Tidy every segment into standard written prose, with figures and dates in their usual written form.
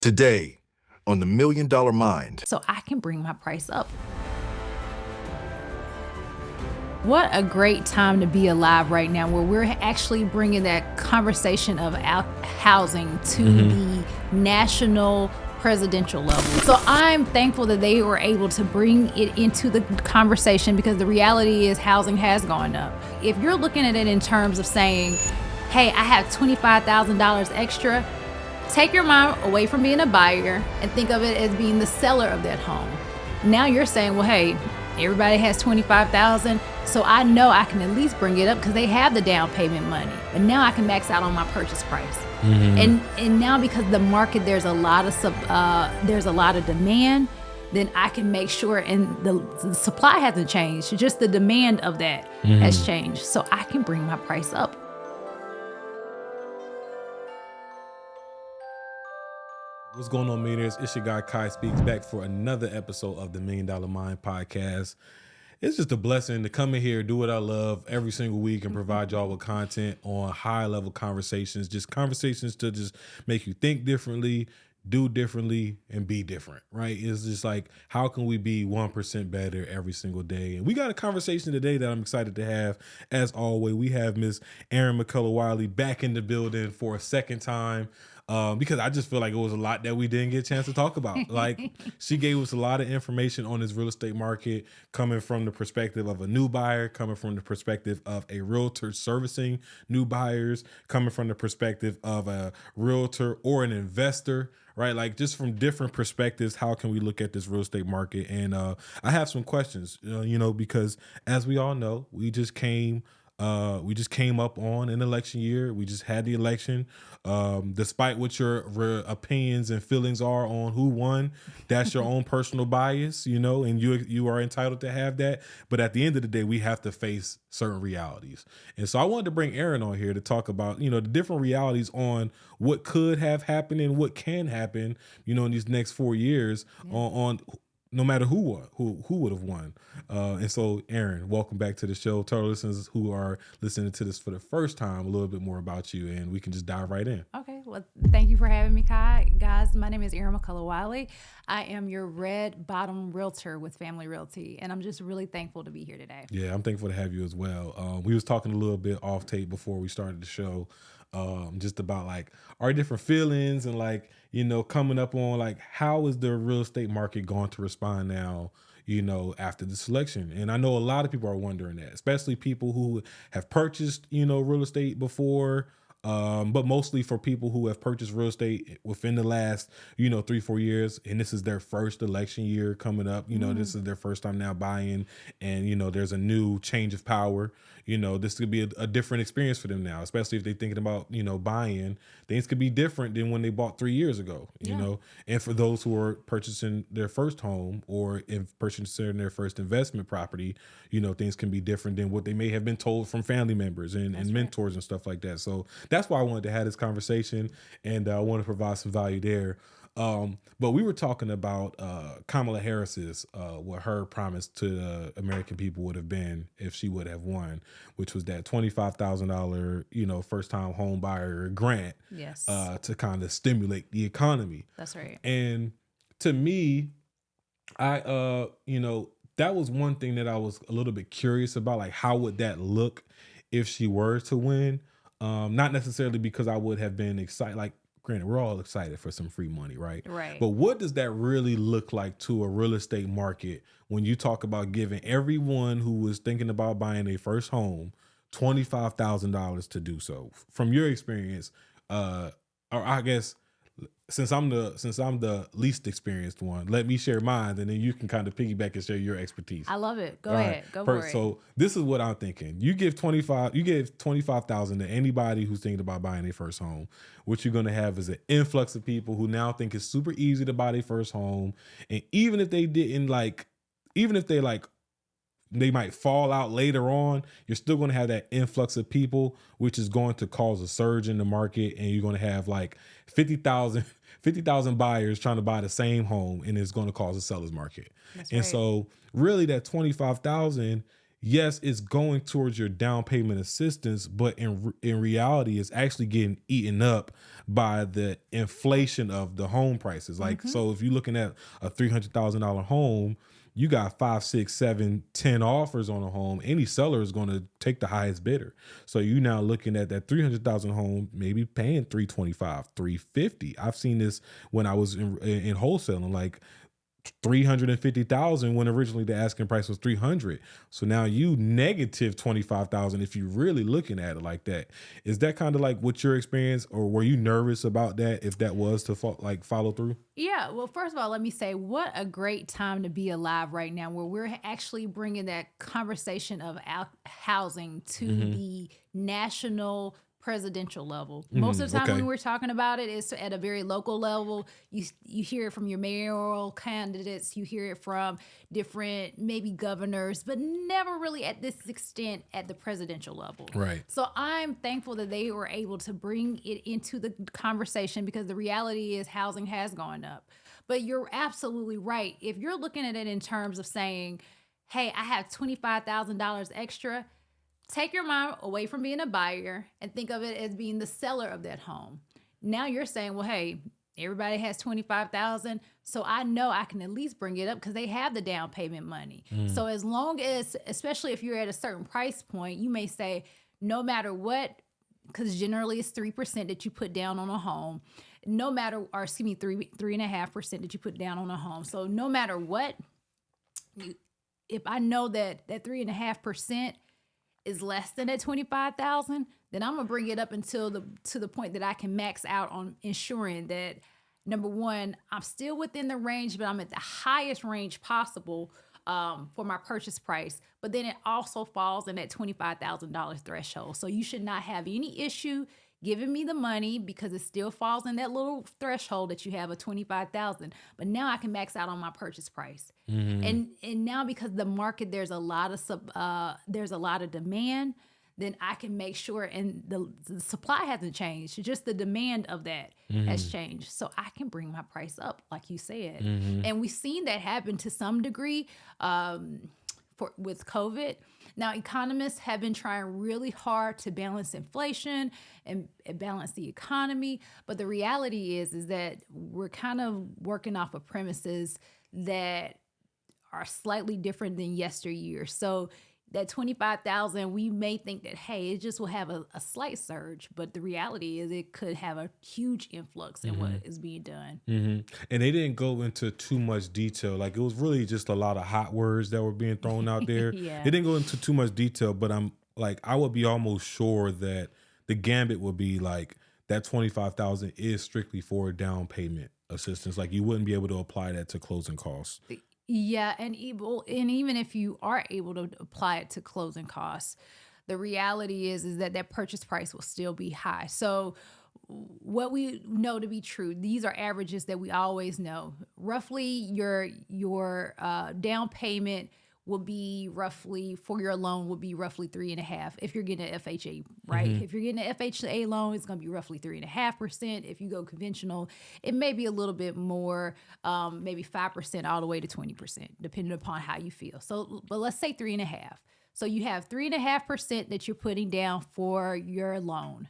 Today on the Million Dollar Mind. So I can bring my price up. What a great time to be alive right now, where we're actually bringing that conversation of housing to the national presidential level. So I'm thankful that they were able to bring it into the conversation, because the reality is housing has gone up. If you're looking at it in terms of saying, hey, I have $25,000 extra, take your mind away from being a buyer and think of it as being the seller of that home. Now you're saying, well, hey, everybody has $25,000, so I know I can at least bring it up because they have the down payment money. But now I can max out on my purchase price. And now, because the market, there's a lot of demand, then I can make sure, and the supply hasn't changed, just the demand of that has changed. So I can bring my price up. What's going on, millionaires? It's your guy Kai Speaks, back for another episode of the Million Dollar Mind podcast. It's just a blessing to come in here, do what I love every single week, and provide y'all with content on high level conversations, just conversations to just make you think differently, do differently, and be different, right? It's just like, how can we be 1% better every single day? And we got a conversation today that I'm excited to have. As always, we have Miss Erin McCullough-Wiley back in the building for a second time. Because I just feel like it was a lot that we didn't get a chance to talk about. Like, she gave us a lot of information on this real estate market, coming from the perspective of a new buyer, coming from the perspective of a realtor servicing new buyers, coming from the perspective of a realtor or an investor, right? Like, just from different perspectives, how can we look at this real estate market? And I have some questions, because as we all know, we just came up on an election year. We just had the election. Despite what your opinions and feelings are on who won, that's your own personal bias, and you are entitled to have that. But at the end of the day, we have to face certain realities. And so I wanted to bring Erin on here to talk about, the different realities on what could have happened and what can happen, in these next 4 years on no matter who would have won. And so, Erin, welcome back to the show. Tell our listeners who are listening to this for the first time a little bit more about you, and we can just dive right in. Okay, well, thank you for having me, Kai. Guys, my name is Erin McCullough-Wiley. I am your red bottom realtor with Family Realty, and I'm just really thankful to be here today. Yeah, I'm thankful to have you as well. We was talking a little bit off tape before we started the show, just about like our different feelings and like, coming up on like, how is the real estate market going to respond now, after this election? And I know a lot of people are wondering that, especially people who have purchased, real estate before, but mostly for people who have purchased real estate within the last, 3-4 years. And this is their first election year coming up. This is their first time now buying, and, there's a new change of power. This could be a different experience for them now, especially if they're thinking about, buying. Things could be different than when they bought 3 years ago, you know. And for those who are purchasing their first home or purchasing their first investment property, things can be different than what they may have been told from family members and mentors and stuff like that. So that's why I wanted to have this conversation, and I want to provide some value there. But we were talking about Kamala Harris's what her promise to the American people would have been if she would have won, which was that $25,000 first time home buyer grant. Yes. To kind of stimulate the economy. That's right. And to me, I that was one thing that I was a little bit curious about, like how would that look if she were to win? Not necessarily because I would have been excited, like, granted, we're all excited for some free money, right? Right. But what does that really look like to a real estate market when you talk about giving everyone who was thinking about buying their first home $25,000 to do so? From your experience, or I guess since I'm the least experienced one, let me share mine, and then you can kind of piggyback and share your expertise. I love it. Go ahead. Go for it. So this is what I'm thinking. You give $25,000 to anybody who's thinking about buying their first home. What you're gonna have is an influx of people who now think it's super easy to buy their first home, and even if they they might fall out later on, you're still going to have that influx of people, which is going to cause a surge in the market. And you're going to have like 50,000 buyers trying to buy the same home, and it's going to cause a seller's market. That's and right. So really that 25,000, yes, it's going towards your down payment assistance, but in reality, it's actually getting eaten up by the inflation of the home prices. Like, so if you're looking at a $300,000 home, you got 5, 6, 7, 10 offers on a home. Any seller is going to take the highest bidder. So you now looking at that 300,000 home, maybe paying 325, 350. I've seen this when I was in wholesaling, like 350,000 when originally the asking price was 300. So now you negative 25,000 if you're really looking at it like that. Is that kind of like what your experience, or were you nervous about that if that was to follow through? Yeah, well, first of all, let me say what a great time to be alive right now, where we're actually bringing that conversation of housing to the national presidential level. Most of the time when we're talking about it, it's at a very local level. You hear it from your mayoral candidates, you hear it from different maybe governors, but never really at this extent at the presidential level. Right. So I'm thankful that they were able to bring it into the conversation, because the reality is housing has gone up. But you're absolutely right. If you're looking at it in terms of saying, hey, I have $25,000 extra, take your mind away from being a buyer and think of it as being the seller of that home. Now you're saying, well, hey, everybody has $25,000, so I know I can at least bring it up because they have the down payment money. So as long as, especially if you're at a certain price point, you may say, no matter what, because generally it's 3% that you put down on a home, no matter, or excuse me, 3.5% that you put down on a home. So no matter what, if I know that 3.5% is less than that 25,000, then I'm gonna bring it up until to the point that I can max out on ensuring that, number one, I'm still within the range, but I'm at the highest range possible for my purchase price. But then it also falls in that $25,000 threshold. So you should not have any issue giving me the money, because it still falls in that little threshold that you have of 25,000. But now I can max out on my purchase price. And now, because the market, there's a lot of demand, then I can make sure, and the supply hasn't changed, just the demand of that has changed. So I can bring my price up, like you said. And we've seen that happen to some degree with COVID. Now, economists have been trying really hard to balance inflation and balance the economy. But the reality is that we're kind of working off of premises that are slightly different than yesteryear. So that 25,000, we may think that, hey, it just will have a slight surge, but the reality is it could have a huge influx in what is being done. And they didn't go into too much detail. Like, it was really just a lot of hot words that were being thrown out there. Yeah. They didn't go into too much detail, but I would be almost sure that the gambit would be like that 25,000 is strictly for down payment assistance. Like, you wouldn't be able to apply that to closing costs. Yeah, and even if you are able to apply it to closing costs, the reality is that purchase price will still be high. So what we know to be true, these are averages that we always know. Roughly, your down payment will be roughly, for your loan, will be roughly 3.5%. If you're getting an FHA, right? If you're getting an FHA loan, it's going to be roughly 3.5%. If you go conventional, it may be a little bit more, maybe 5% all the way to 20%, depending upon how you feel. So, but let's say 3.5%. So you have 3.5% that you're putting down for your loan.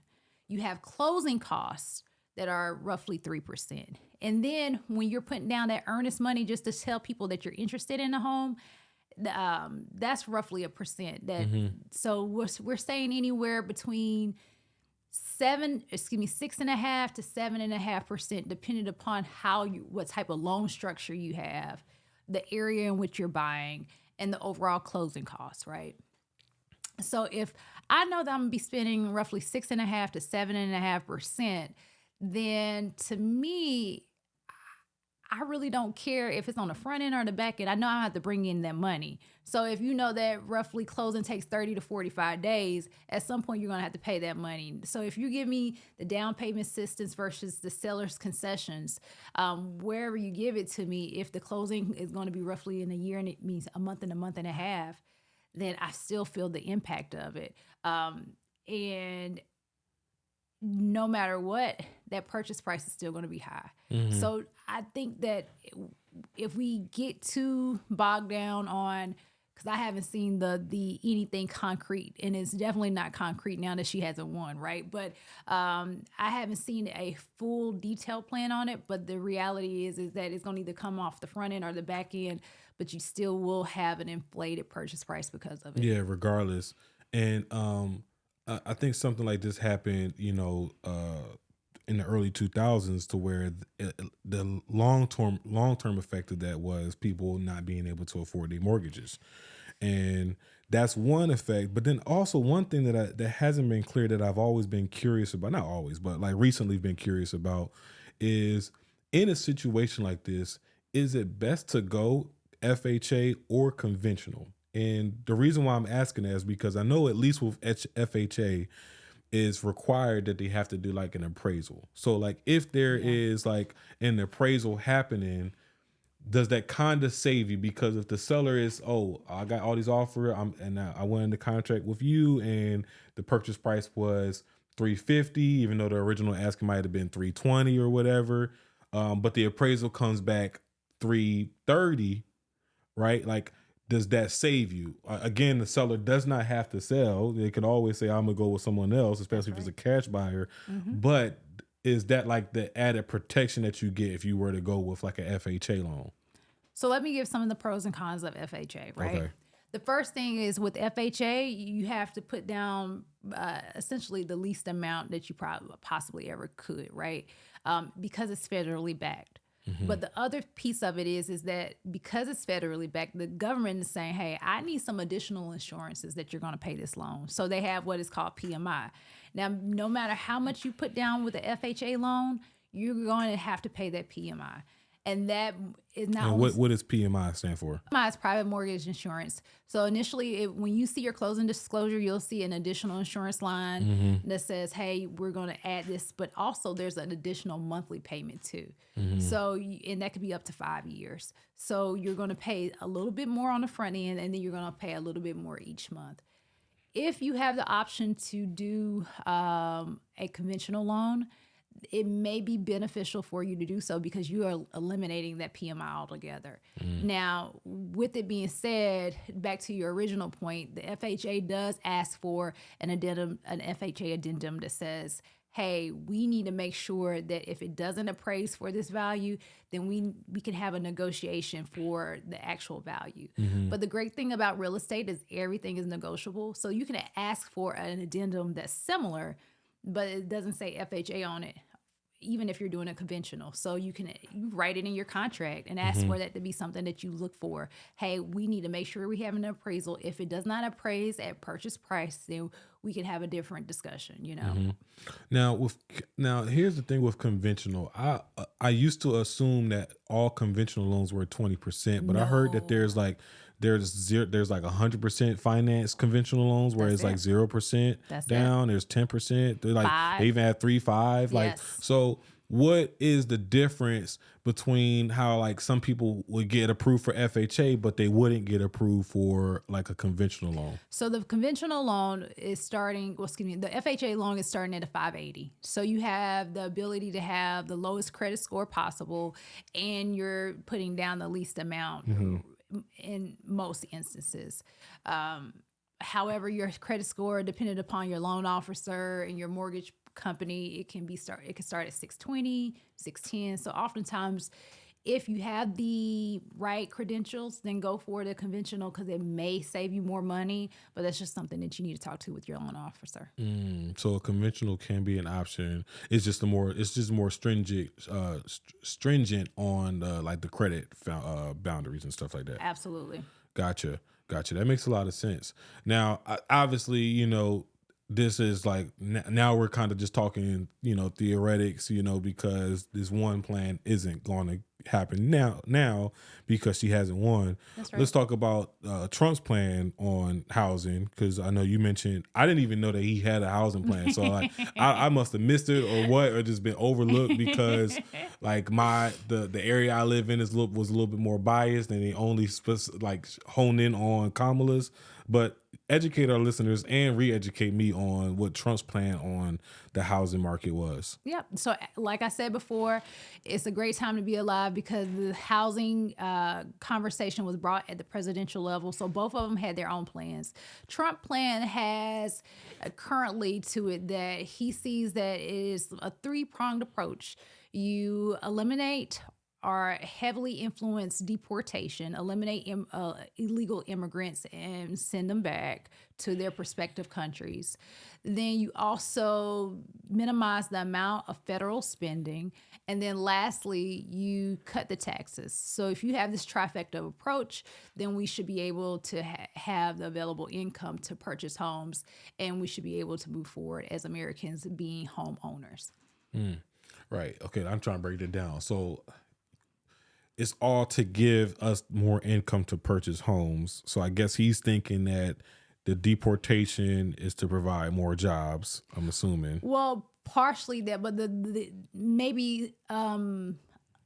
You have closing costs that are roughly 3%. And then when you're putting down that earnest money just to tell people that you're interested in a home, that's roughly 1%. So we're saying anywhere between 6.5% to 7.5%, depending upon what type of loan structure you have, the area in which you're buying, and the overall closing costs, right? So if I know that I'm gonna be spending roughly 6.5% to 7.5%, then to me, I really don't care if it's on the front end or the back end. I know I have to bring in that money. So if you know that roughly closing takes 30 to 45 days, at some point you're going to have to pay that money. So if you give me the down payment assistance versus the seller's concessions, wherever you give it to me, if the closing is going to be roughly in a year and it means a month and a half, then I still feel the impact of it. And no matter what, that purchase price is still going to be high. So I think that if we get too bogged down on because I haven't seen the anything concrete, and it's definitely not concrete now that she hasn't won, right? But I haven't seen a full detailed plan on it. But the reality is that it's going to either come off the front end or the back end, but you still will have an inflated purchase price because of it. Yeah, regardless. And I think something like this happened, in the early 2000s, to where the long-term effect of that was people not being able to afford their mortgages. And that's one effect. But then also one thing that hasn't been clear that I've always been curious about, not always, but like recently been curious about, is in a situation like this, is it best to go FHA or conventional? And the reason why I'm asking that is because I know at least with FHA is required that they have to do like an appraisal. So like if there is like an appraisal happening, does that kind of save you? Because if the seller is, I got all these offers, I went into contract with you, and the purchase price was $350, even though the original asking might have been $320 or whatever, but the appraisal comes back $330, right? Like, does that save you? Again, the seller does not have to sell. They could always say, I'm gonna go with someone else, especially if it's a cash buyer. But is that like the added protection that you get if you were to go with like a FHA loan? So let me give some of the pros and cons of FHA, right? Okay. The first thing is with FHA, you have to put down essentially the least amount that you possibly ever could, right? Because it's federally backed. But the other piece of it is that because it's federally backed, the government is saying, hey, I need some additional insurances that you're going to pay this loan. So they have what is called PMI. Now, no matter how much you put down with the FHA loan, you're going to have to pay that PMI. And that is not only... What does PMI stand for? PMI is private mortgage insurance. So initially, when you see your closing disclosure, you'll see an additional insurance line that says, hey, we're going to add this. But also there's an additional monthly payment too. So, and that could be up to 5 years. So you're going to pay a little bit more on the front end, and then you're going to pay a little bit more each month. If you have the option to do a conventional loan, it may be beneficial for you to do so because you are eliminating that PMI altogether. Now, with it being said, back to your original point, the FHA does ask for an addendum, an FHA addendum that says, hey, we need to make sure that if it doesn't appraise for this value, then we can have a negotiation for the actual value. But the great thing about real estate is everything is negotiable. So you can ask for an addendum that's similar, but it doesn't say FHA on it, even if you're doing a conventional. So you write it in your contract and ask for that to be something that you look for. Hey, we need to make sure we have an appraisal. If it does not appraise at purchase price, then we can have a different discussion, Now here's the thing with conventional. I used to assume that all conventional loans were 20%, but I heard that there's like 100% finance conventional loans where it's like 0% down. There's 10%. They're like they even have 3-5. Like, so what is the difference between how like some people would get approved for FHA, but they wouldn't get approved for like a conventional loan? So the conventional loan is starting, the FHA loan is starting at a 580. So you have the ability to have the lowest credit score possible, and you're putting down the least amount in most instances. However, your credit score, depending upon your loan officer and your mortgage company, it can start at 620, 610. So oftentimes, if you have the right credentials, then go for the conventional because it may save you more money, but that's just something that you need to talk to with your loan officer. So a conventional can be an option. It's just more stringent on like the credit boundaries and stuff like that. Absolutely. Gotcha. That makes a lot of sense. Now, obviously, this is like now we're kind of just talking, theoretics, because this one plan isn't going to happen now because she hasn't won. That's right. Let's talk about Trump's plan on housing, because I know you mentioned, I didn't even know that he had a housing plan. So like I must have missed it or just been overlooked because like the area I live in was a little bit more biased and they only honed in on Kamala's. But educate our listeners and re-educate me on what Trump's plan on the housing market was. Yep. So, like I said before, it's a great time to be alive because the housing conversation was brought at the presidential level. So both of them had their own plans. Trump plan has currently to it that he sees that it is a three-pronged approach. You eliminate or heavily influence deportation, eliminate illegal immigrants and send them back to their respective countries. Then you also minimize the amount of federal spending. And then lastly, you cut the taxes. So if you have this trifecta approach, then we should be able to have the available income to purchase homes, and we should be able to move forward as Americans being homeowners. Right. Okay. I'm trying to break it down. So it's all to give us more income to purchase homes. So I guess he's thinking that the deportation is to provide more jobs, I'm assuming. Well, partially that, but the maybe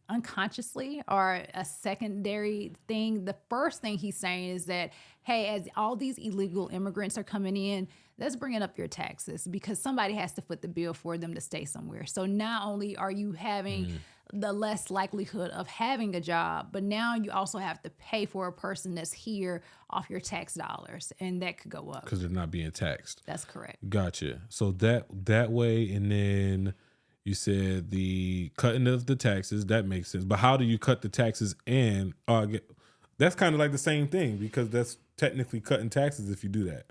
unconsciously or a secondary thing. The first thing he's saying is that, hey, as all these illegal immigrants are coming in, that's bringing up your taxes because somebody has to foot the bill for them to stay somewhere. So not only are you having the less likelihood of having a job, but now you also have to pay for a person that's here off your tax dollars, and that could go up Because they're not being taxed. That's correct. Gotcha. So that way, and then you said the cutting of the taxes, that makes sense. But how do you cut the taxes? And that's kind of like the same thing because that's technically cutting taxes if you do that.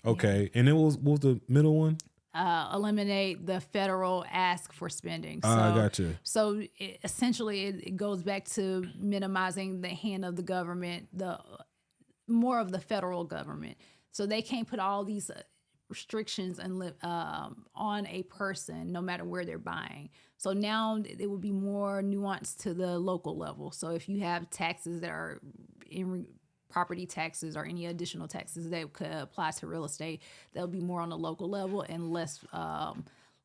Okay. Yeah. And then what was the middle one? Eliminate the federal ask for spending. So, I got you. So essentially, it goes back to minimizing the hand of the government, more of the federal government. So they can't put all these restrictions and on a person, no matter where they're buying. So now it would be more nuanced to the local level. So if you have taxes that are property taxes or any additional taxes that could apply to real estate, that'll be more on the local level and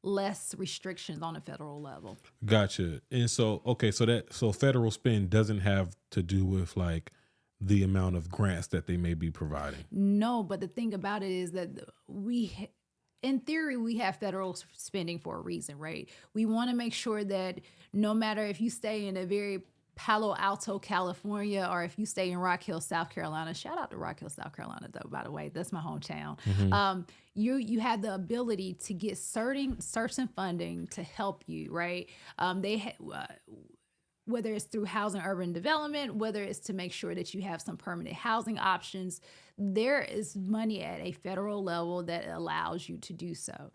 less restrictions on the federal level. Gotcha. And so, okay, so federal spend doesn't have to do with like the amount of grants that they may be providing. No, but the thing about it is that in theory, we have federal spending for a reason, right? We want to make sure that no matter if you stay in a very Palo Alto, California, or if you stay in Rock Hill, South Carolina, shout out to Rock Hill, South Carolina, though, by the way, that's my hometown. Mm-hmm. You have the ability to get certain funding to help you, right? Whether it's through housing urban development, whether it's to make sure that you have some permanent housing options, there is money at a federal level that allows you to do so.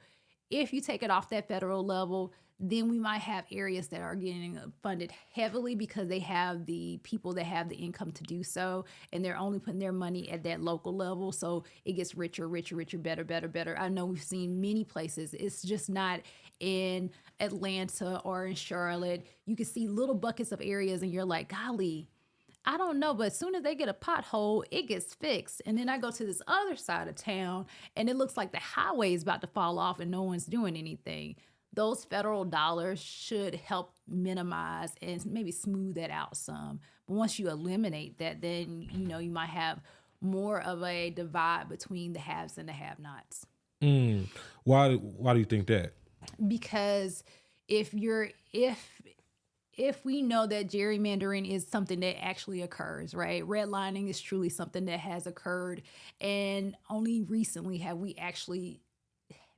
If you take it off that federal level, then we might have areas that are getting funded heavily because they have the people that have the income to do so, and they're only putting their money at that local level. So it gets richer, better. I know we've seen many places. It's just not in Atlanta or in Charlotte. You can see little buckets of areas and you're like, golly, I don't know, but as soon as they get a pothole, it gets fixed. And then I go to this other side of town and it looks like the highway is about to fall off and no one's doing anything. Those federal dollars should help minimize and maybe smooth that out some. But once you eliminate that, then, you might have more of a divide between the haves and the have-nots. Why do you think that? Because if we know that gerrymandering is something that actually occurs, right? Redlining is truly something that has occurred. And only recently have we actually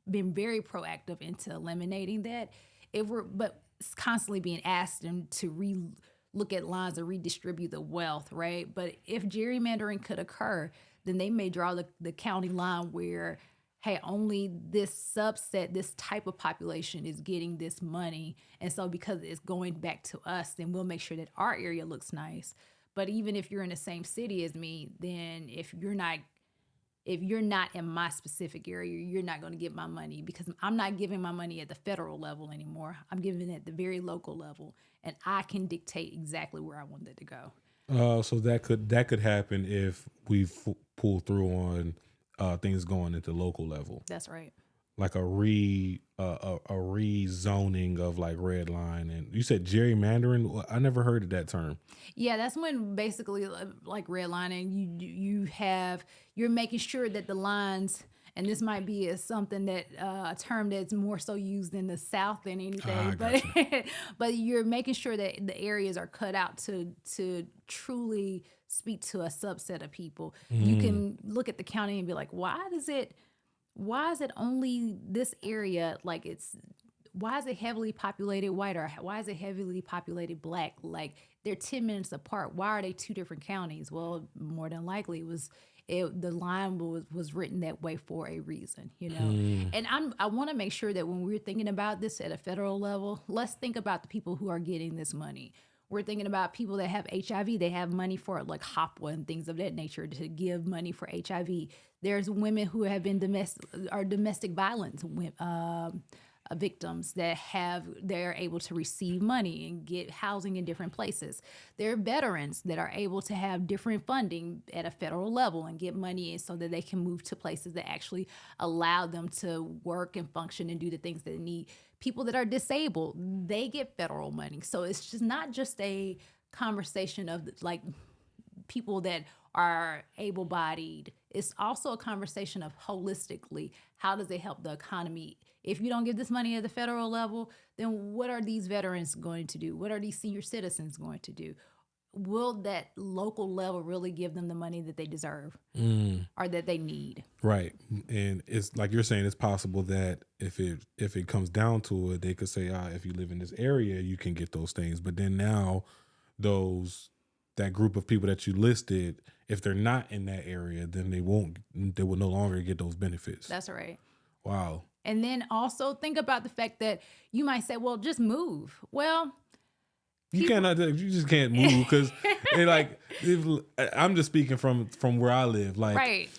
been very proactive into eliminating that. But it's constantly being asked them to look at lines and redistribute the wealth, right? But if gerrymandering could occur, then they may draw the county line where, hey, only this subset, this type of population is getting this money. And so because it's going back to us, then we'll make sure that our area looks nice. But even if you're in the same city as me, then if you're not in my specific area, you're not going to get my money because I'm not giving my money at the federal level anymore. I'm giving it at the very local level, and I can dictate exactly where I want it to go. So that could happen if we pull through on things going at the local level. That's right. Like a a rezoning of like red line, and you said gerrymandering. I never heard of that term. Yeah, that's when basically like redlining, you're making sure that the lines, and this might be something that a term that's more so used in the South than anything, but but you're making sure that the areas are cut out to truly speak to a subset of people. You can look at the county and be like, why is it only this area? Like why is it heavily populated white, or why is it heavily populated black? Like they're 10 minutes apart. Why are they two different counties? Well, more than likely the line was written that way for a reason, you know? And I want to make sure that when we're thinking about this at a federal level, let's think about the people who are getting this money. We're thinking about people that have HIV. They have money for like HOPWA and things of that nature to give money for HIV. There's women who have been domestic violence victims that they're able to receive money and get housing in different places. There are veterans that are able to have different funding at a federal level and get money so that they can move to places that actually allow them to work and function and do the things that they need. People that are disabled, they get federal money. So it's just not just a conversation of like people that are able-bodied. It's also a conversation of holistically, how does it help the economy? If you don't give this money at the federal level, then what are these veterans going to do? What are these senior citizens going to do? Will that local level really give them the money that they deserve or that they need? Right. And it's like you're saying, it's possible that if it comes down to it, they could say, if you live in this area, you can get those things. But then now that group of people that you listed, if they're not in that area, then they will no longer get those benefits. That's right. Wow. And then also think about the fact that you might say, well, just move. Well, you just can't move because I'm just speaking from where I live. Like, right.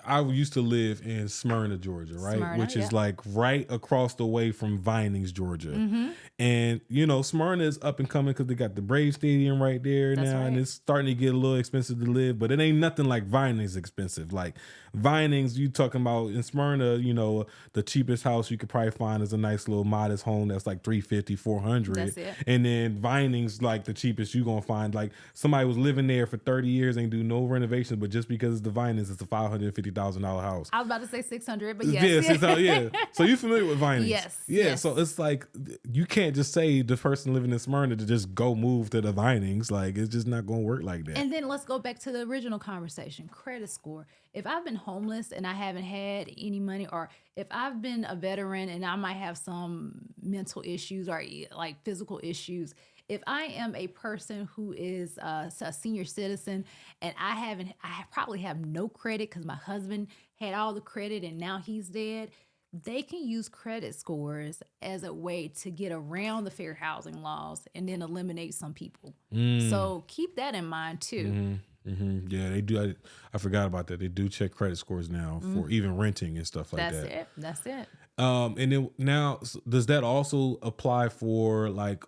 I used to live in Smyrna, Georgia, right? Which is like right across the way from Vinings, Georgia. Mm-hmm. And, Smyrna is up and coming because they got the Brave Stadium right there. That's now. Right. And it's starting to get a little expensive to live, but it ain't nothing like Vinings expensive. Like Vinings, you talking about in Smyrna, the cheapest house you could probably find is a nice little modest home that's like $350, $400. That's it. And then Vinings, like the cheapest you gonna find, like somebody was living there for 30 years, ain't do no renovations, but just because it's the Vinings, it's a $550,000 house. I was about to say 600, but yes. Yeah. So you familiar with Vinings? Yes. Yeah. Yes. So it's like you can't just say the person living in Smyrna to just go move to the Vinings. Like it's just not gonna work like that. And then let's go back to the original conversation, credit score. If I've been homeless and I haven't had any money, or if I've been a veteran and I might have some mental issues or like physical issues, if I am a person who is a senior citizen and I probably have no credit because my husband had all the credit and now he's dead, they can use credit scores as a way to get around the fair housing laws and then eliminate some people. So keep that in mind too. Mm-hmm. Mm-hmm. Yeah, they do. I forgot about that. They do check credit scores now for even renting and stuff like that. That's it. And then now, does that also apply for like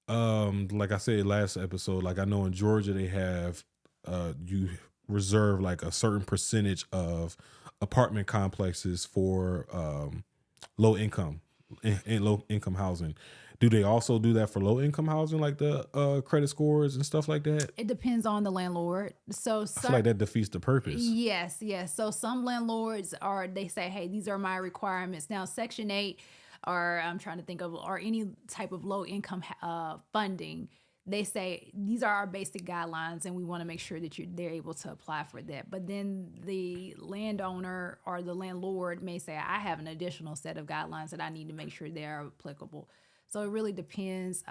I said last episode? Like I know in Georgia they have you reserve like a certain percentage of apartment complexes for low income and low income housing. Do they also do that for low income housing, like the credit scores and stuff like that? It depends on the landlord. So I feel like that defeats the purpose. Yes. So some landlords they say, hey, these are my requirements. Now, Section 8, or I'm trying to think of, or any type of low income funding, they say these are our basic guidelines and we want to make sure that they're able to apply for that. But then the landowner or the landlord may say, I have an additional set of guidelines that I need to make sure they are applicable. So it really depends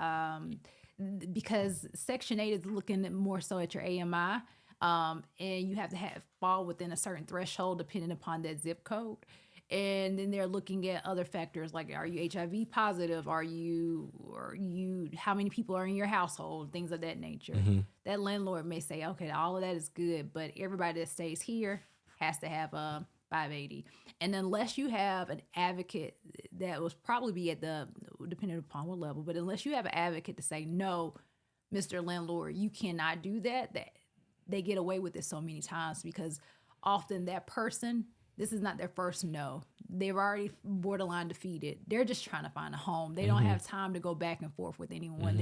because Section 8 is looking more so at your AMI, and you have to fall within a certain threshold depending upon that zip code. And then they're looking at other factors like, are you HIV positive? Are you how many people are in your household? Things of that nature. Mm-hmm. That landlord may say, okay, all of that is good, but everybody that stays here has to have a 580. And unless you have an advocate that was probably be depending upon what level, but unless you have an advocate to say, no, Mr. Landlord, you cannot do that they get away with it so many times because often that person this is not their first no. They've already borderline defeated. They're just trying to find a home. They don't have time to go back and forth with anyone.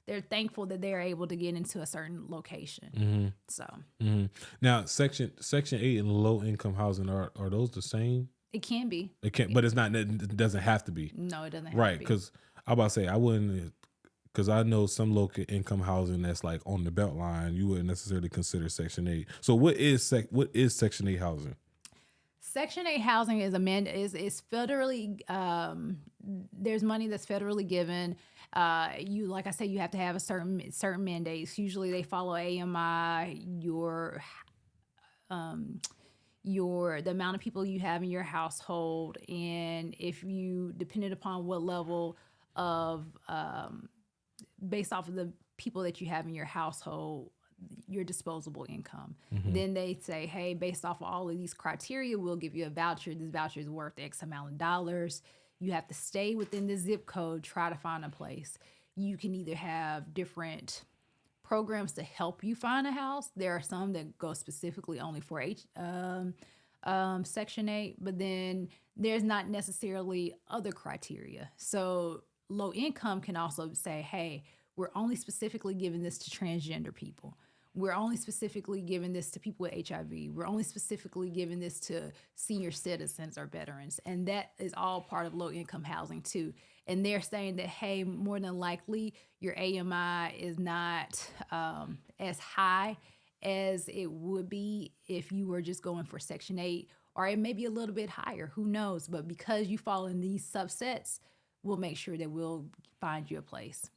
They're thankful that they're able to get into a certain location. So Now, Section 8 and low income housing, are those the same? it can be. It can't, but it's not. It doesn't have to be. No, it doesn't have Right, to be. because I about to say I wouldn't, because I know some low income housing that's like on the belt line. You wouldn't necessarily consider Section 8. So what is Section 8 housing? Section 8 housing is is federally, there's money that's federally given. You, like I said, you have to have a certain mandates. Usually they follow AMI, the amount of people you have in your household, and if you, depended upon what level of, based off of the people that you have in your household, your disposable income. Then they say, hey, based off of all of these criteria, we'll give you a voucher. This voucher is worth X amount of dollars. You have to stay within the zip code, try to find a place. You can either have different programs to help you find a house. There are some that go specifically only for Section 8, but then there's not necessarily other criteria. So low income can also say, hey, we're only specifically giving this to transgender people. We're only specifically giving this to people with HIV. We're only specifically giving this to senior citizens or veterans. And that is all part of low income housing too. And they're saying that, hey, more than likely your AMI is not as high as it would be if you were just going for Section 8, or it may be a little bit higher, who knows? But because you fall in these subsets, we'll make sure that we'll find you a place.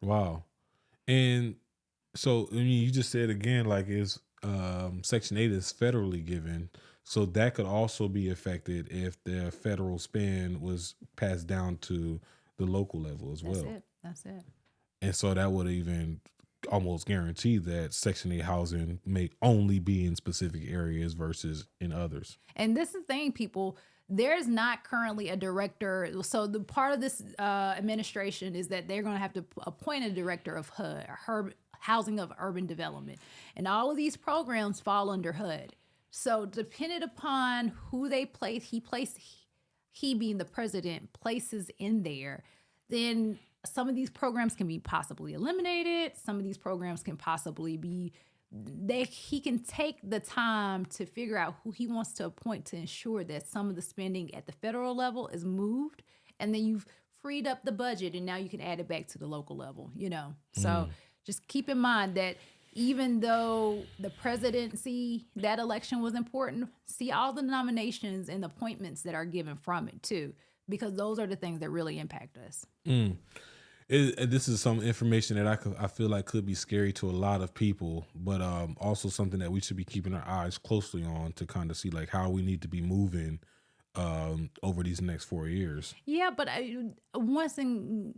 Wow. And so, I mean, you just said again, like, is Section 8 is federally given. So that could also be affected if the federal spend was passed down to the local level as well. That's it. And so that would even almost guarantee that Section 8 housing may only be in specific areas versus in others. And this is the thing, people. There's not currently a director. So the part of this administration is that they're going to have to appoint a director of HUD, Housing of Urban Development. And all of these programs fall under HUD. So depending upon who they place, he being the president, places in there, then some of these programs can be possibly eliminated. Some of these programs can possibly be, he can take the time to figure out who he wants to appoint to ensure that some of the spending at the federal level is moved, and then you've freed up the budget and now you can add it back to the local level, So just keep in mind that even though the presidency, that election was important, see all the nominations and appointments that are given from it too, because those are the things that really impact us. This is some information that I feel like could be scary to a lot of people, but also something that we should be keeping our eyes closely on to kind of see like how we need to be moving over these next 4 years. Yeah, but one thing,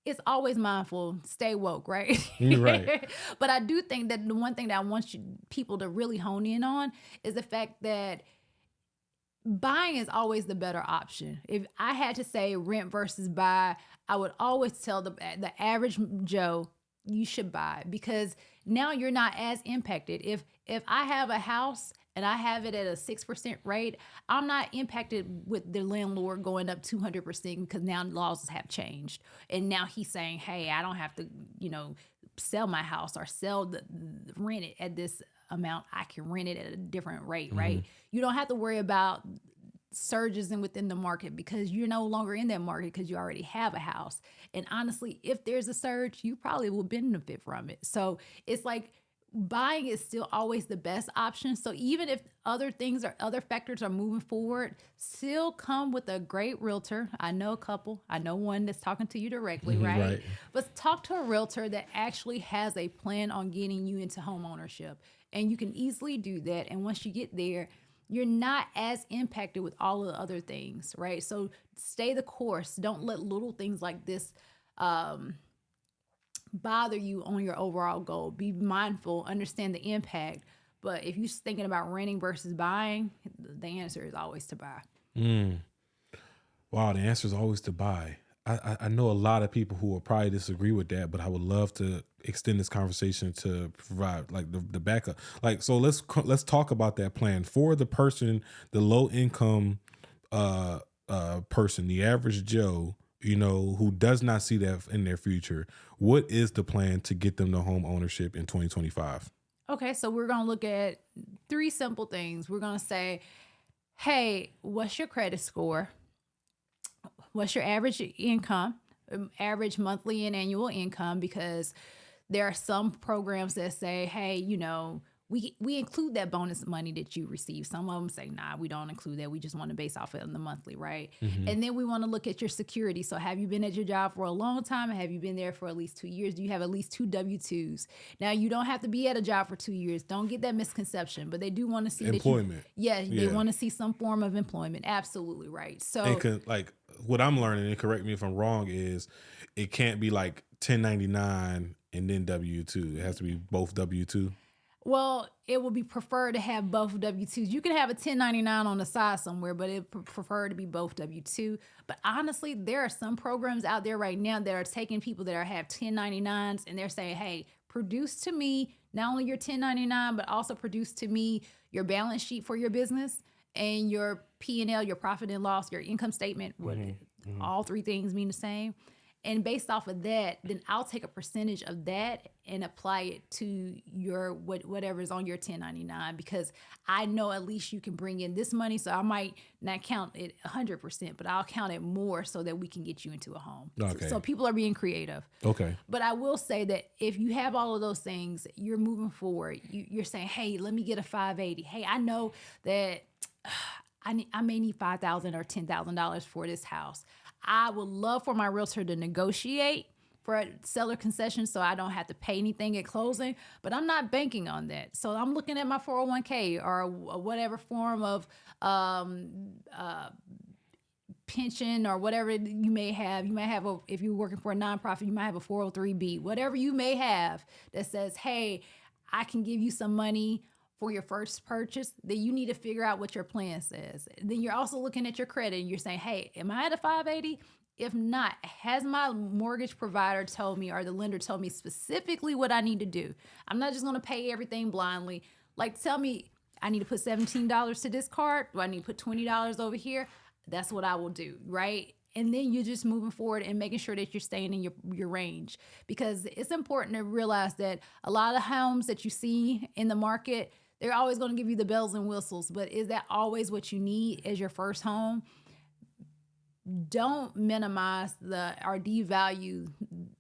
it's always mindful, stay woke, right? Right. But I do think that the one thing that I want people to really hone in on is the fact that buying is always the better option. If I had to say rent versus buy, I would always tell the average Joe, you should buy, because now you're not as impacted. If I have a house and I have it at a 6% rate, I'm not impacted with the landlord going up 200% because now laws have changed. And now he's saying, hey, I don't have to, sell my house or rent it at this amount. I can rent it at a different rate, right? You don't have to worry about surges within the market because you're no longer in that market because you already have a house. And honestly, if there's a surge, you probably will benefit from it. So it's like buying is still always the best option. So even if other things or other factors are moving forward, still come with a great realtor. I know a couple. I know one that's talking to you directly, right? But talk to a realtor that actually has a plan on getting you into home ownership. And you can easily do that. And once you get there, you're not as impacted with all of the other things, right? So stay the course. Don't let little things like this bother you on your overall goal. Be mindful, understand the impact. But if you're thinking about renting versus buying, the answer is always to buy. Wow, the answer is always to buy. I know a lot of people who will probably disagree with that, but I would love to extend this conversation to provide like the backup. Like, so let's talk about that plan for the person, the low income person, the average Joe, who does not see that in their future. What is the plan to get them to home ownership in 2025? Okay, so we're going to look at 3 simple things. We're going to say, hey, what's your credit score? What's your average income, average monthly and annual income? Because there are some programs that say, hey, we include that bonus money that you receive. Some of them say, nah, we don't include that. We just want to base off it on the monthly, right? Mm-hmm. And then we want to look at your security. So have you been at your job for a long time? Have you been there for at least 2 years? Do you have at least 2 W-2s? Now, you don't have to be at a job for 2 years. Don't get that misconception, but they do want to see employment. They want to see some form of employment. Absolutely right. So and what I'm learning, and correct me if I'm wrong, is it can't be like 1099 and then W-2. It has to be both W-2. Well, it would be preferred to have both W-2s. You can have a 1099 on the side somewhere, but it prefer to be both W-2. But honestly, there are some programs out there right now that are taking people that have 1099s and they're saying, hey, produce to me not only your 1099, but also produce to me your balance sheet for your business and your P&L, your profit and loss, your income statement. Mm-hmm. All 3 things mean the same. And based off of that, then I'll take a percentage of that and apply it to your whatever is on your 1099, because I know at least you can bring in this money. So I might not count it 100%, but I'll count it more so that we can get you into a home. Okay. So people are being creative. Okay. But I will say that if you have all of those things, you're moving forward. You're saying, hey, let me get a 580. Hey, I know that I may need $5,000 or $10,000 for this house. I would love for my realtor to negotiate for a seller concession so I don't have to pay anything at closing, but I'm not banking on that. So I'm looking at my 401k or whatever form of pension or whatever you may have. You might have, if you're working for a nonprofit, you might have a 403b, whatever you may have that says, hey, I can give you some money for your first purchase. Then you need to figure out what your plan says. Then you're also looking at your credit and you're saying, hey, am I at a 580? If not, has my mortgage provider told me or the lender told me specifically what I need to do? I'm not just going to pay everything blindly. Like, tell me, I need to put $17 to this card. Do I need to put $20 over here? That's what I will do, right? And then you're just moving forward and making sure that you're staying in your range, because it's important to realize that a lot of homes that you see in the market, they're always going to give you the bells and whistles, but is that always what you need as your first home? Don't minimize or devalue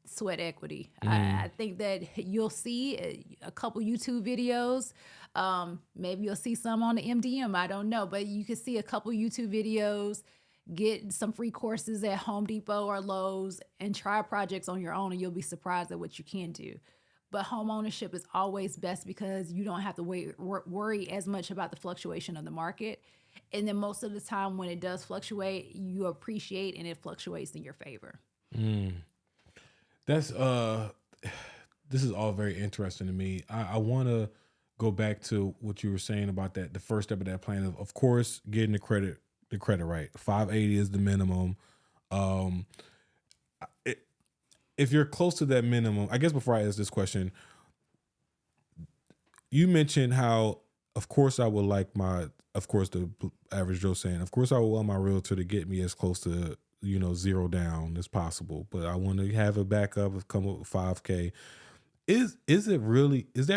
sweat equity. I think that you'll see a couple YouTube videos. Maybe you'll see some on the MDM. I don't know, but you can see a couple YouTube videos, get some free courses at Home Depot or Lowe's, and try projects on your own, and you'll be surprised at what you can do. But home ownership is always best because you don't have to worry as much about the fluctuation of the market. And then most of the time when it does fluctuate, you appreciate and it fluctuates in your favor. That's this is all very interesting to me. I want to go back to what you were saying about that. The first step of that plan of course, getting the credit right. 580 is the minimum. If you're close to that minimum, I guess before I ask this question, you mentioned how, of course, I would like the average Joe saying, of course, I would want my realtor to get me as close to, zero down as possible, but I want to have a backup of come up with $5K. Is that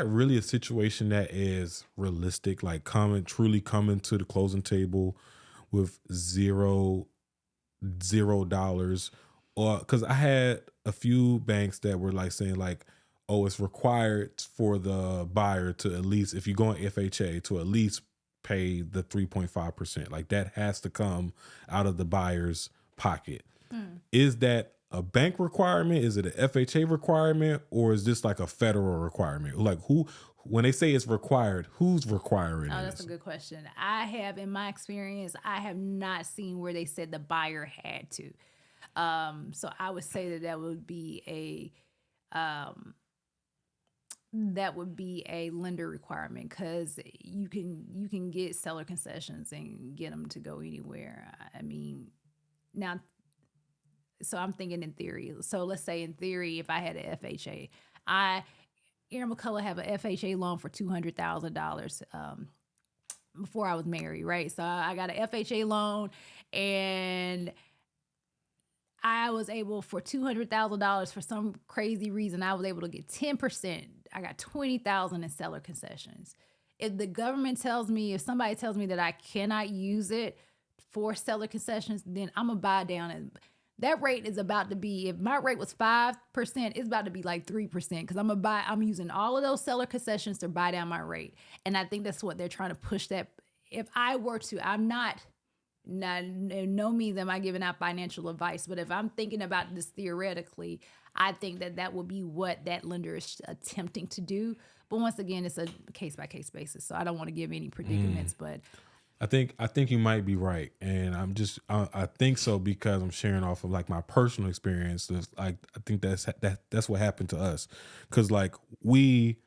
really a situation that is realistic? Like truly coming to the closing table with $0, or because I had a few banks that were like saying like, oh, it's required for the buyer to at least, if you go on FHA, to at least pay the 3.5%. Like that has to come out of the buyer's pocket. Is that a bank requirement? Is it an FHA requirement? Or is this like a federal requirement? Like when they say it's required, who's requiring it? Oh, that's a good question. In my experience, I have not seen where they said the buyer had to. So I would say that would be a lender requirement, because you can get seller concessions and get them to go anywhere. I mean, now so I'm thinking in theory. So let's say in theory, if I had an FHA, Aaron McCullough have an FHA loan for $200,000 before I was married, right? So I got an FHA loan, and I was able, for $200,000, for some crazy reason, I was able to get 10%. I got $20,000 in seller concessions. If the government tells me, if somebody tells me that I cannot use it for seller concessions, then I'm gonna buy down, and that rate is about to be, if my rate was 5%, it's about to be like 3%, because I'm using all of those seller concessions to buy down my rate. And I think that's what they're trying to push. That if I were to, I'm not no means am I giving out financial advice, but if I'm thinking about this theoretically, I think that would be what that lender is attempting to do. But once again, it's a case by case basis, so I don't want to give any predicaments. But I think you might be right, and I think so because I'm sharing off of like my personal experience. I think that's what happened to us, because like we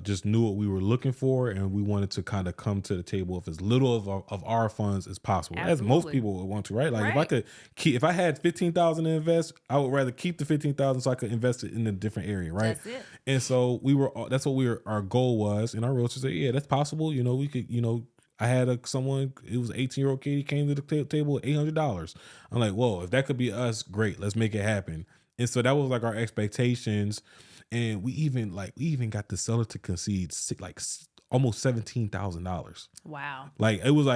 just knew what we were looking for, and we wanted to kind of come to the table with as little of our funds as possible, as most people would want to, right? Like if I had $15,000 to invest, I would rather keep the $15,000 so I could invest it in a different area, right? That's it. And so that's what our goal was, and our realtor said, yeah, that's possible. We could, I had someone, it was an 18-year-old kid, he came to the table with $800. I'm like, whoa, if that could be us, great, let's make it happen. And so that was like our expectations. And we even got the seller to concede like almost $17,000. Wow. Like it was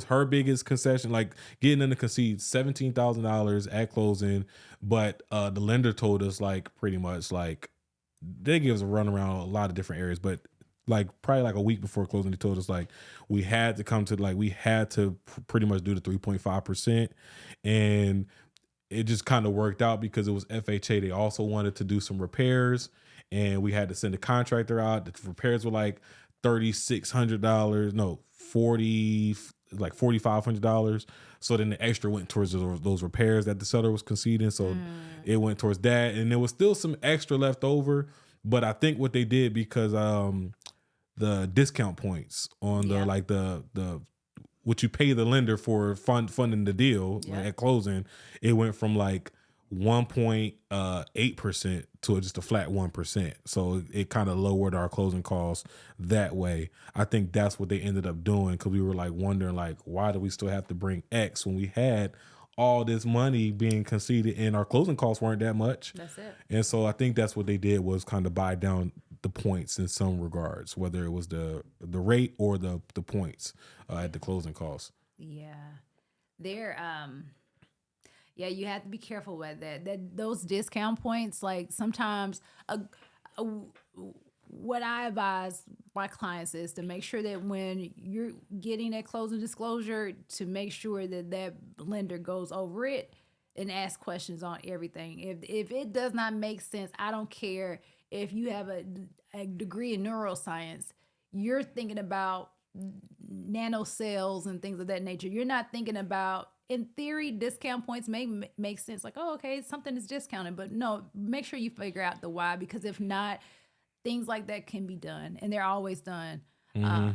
her biggest concession, like getting them to concede $17,000 at closing. But the lender told us like pretty much like they give us a run around a lot of different areas, but like probably like a week before closing, they told us like we had to pretty much do the 3.5%. And it just kind of worked out because it was FHA. They also wanted to do some repairs, and we had to send a contractor out. The repairs were like $3,600, no, $4,500. So then the extra went towards those repairs that the seller was conceding. So it went towards that, and there was still some extra left over. But I think what they did, because the discount points on the what you pay the lender for funding the deal at closing, it went from like 1.8% to just a flat 1%. So it kind of lowered our closing costs that way. I think that's what they ended up doing, because we were like wondering like, why do we still have to bring X when we had all this money being conceded and our closing costs weren't that much? That's it. And so I think that's what they did, was kind of buy down the points in some regards, whether it was the rate or the points at the closing costs. Yeah. You have to be careful with that those discount points, like sometimes what I advise my clients is to make sure that when you're getting that closing disclosure, to make sure that lender goes over it and ask questions on everything. If it does not make sense, I don't care if you have a degree in neuroscience, you're thinking about nanocells and things of that nature. You're not thinking about, in theory, discount points may make sense. Like, oh, okay, something is discounted. But no, make sure you figure out the why, because if not, things like that can be done, and they're always done. Yeah,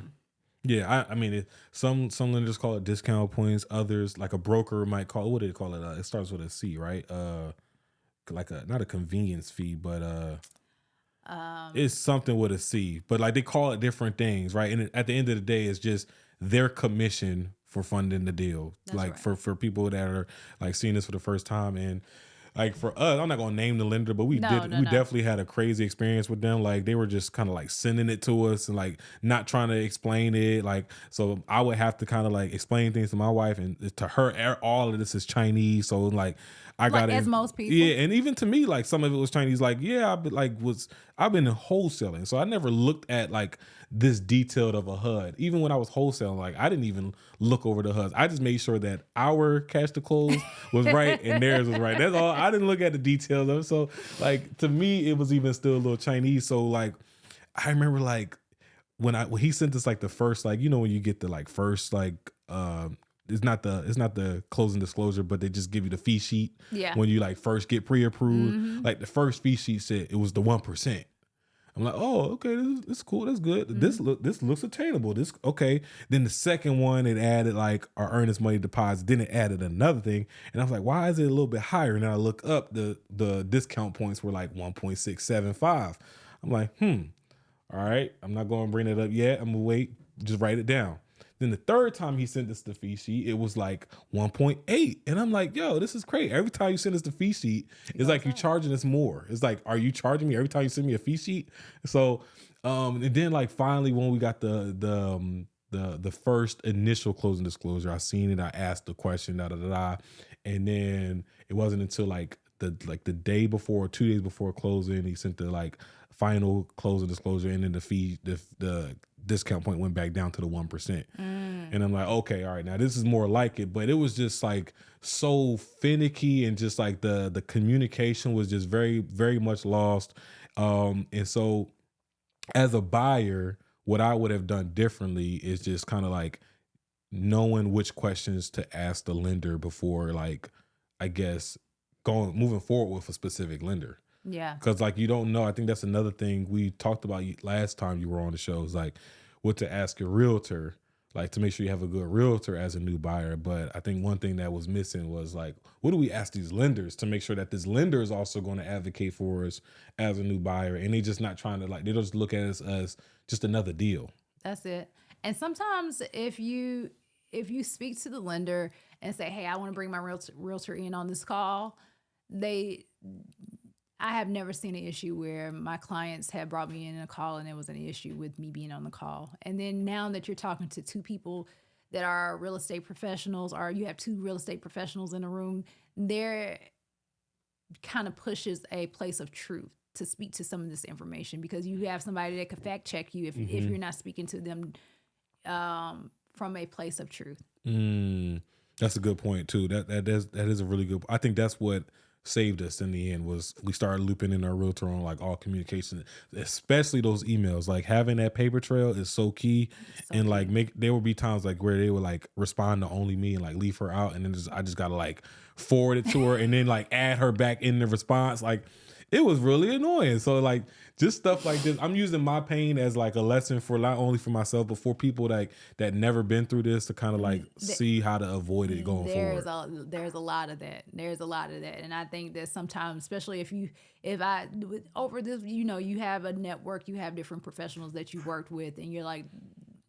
I mean, some lenders call it discount points. Others, like a broker, might call, what do they call it? It starts with a C, right? Like not a convenience fee, but it's something with a C. But like they call it different things, right? And at the end of the day, it's just their commission for funding the deal. That's like right. for people that are like seeing this for the first time. And like for us, I'm not gonna name the lender, but we definitely had a crazy experience with them. Like they were just kind of like sending it to us and like not trying to explain it. Like, so I would have to kind of like explain things to my wife, and to her, all of this is Chinese. So like I got it, as most people. Yeah, and even to me, like some of it was Chinese. Like, yeah, I've been in wholesaling, so I never looked at like this detailed of a HUD. Even when I was wholesaling, like I didn't even look over the HUDs. I just made sure that our cash to close was right and theirs was right. That's all. I didn't look at the details of it. So like to me, it was even still a little Chinese. So like I remember like when he sent us like the first, like, when you get the like first like it's not the closing disclosure, but they just give you the fee sheet. Yeah. When you like first get pre-approved, like the first fee sheet said it was the 1%. I'm like, oh, okay, this is cool. That's good. This looks attainable. This okay. Then the second one, it added like our earnest money deposit. Then it added another thing, and I was like, why is it a little bit higher? And I look up, the discount points were like 1.675. I'm like, all right, I'm not going to bring it up yet. I'm gonna wait. Just write it down. Then the third time he sent us the fee sheet, it was like 1.8. And I'm like, yo, this is crazy. Every time you send us the fee sheet, it's like you're charging us more. It's like, are you charging me every time you send me a fee sheet? So, and then like finally when we got the first initial closing disclosure, I seen it, I asked the question, and then it wasn't until like the day before, 2 days before closing, he sent the like final closing disclosure, and then the discount point went back down to the 1%. And I'm like, okay, all right, now this is more like it. But it was just like so finicky, and just like the communication was just very, very much lost. And so as a buyer, what I would have done differently is just kind of like knowing which questions to ask the lender before, like, I guess moving forward with a specific lender. Yeah. Because like you don't know. I think that's another thing we talked about last time you were on the show, is like what to ask your realtor, like to make sure you have a good realtor as a new buyer. But I think one thing that was missing was like, what do we ask these lenders to make sure that this lender is also going to advocate for us as a new buyer, and they just not trying to like, they don't just look at us as just another deal. That's it. And sometimes if you speak to the lender and say, hey, I want to bring my realtor in on this call, I have never seen an issue where my clients have brought me in a call and there was an issue with me being on the call. And then now that you're talking to two people that are real estate professionals, or you have two real estate professionals in a room, there kind of pushes a place of truth to speak to some of this information, because you have somebody that could fact check you if you're not speaking to them from a place of truth. That's a good point too. That is a really good. I think that's what saved us in the end, was we started looping in our realtor on like all communication, especially those emails. Like having that paper trail is so key. And like there would be times like where they would like respond to only me and like leave her out, and then I just gotta like forward it to her and then like add her back in the response. Like it was really annoying. So like just stuff like this, I'm using my pain as like a lesson for not only for myself, but for people that never been through this, to kind of like see how to avoid it going forward. There's a lot of that. And I think that sometimes, especially over this, you have a network, you have different professionals that you worked with, and you're like,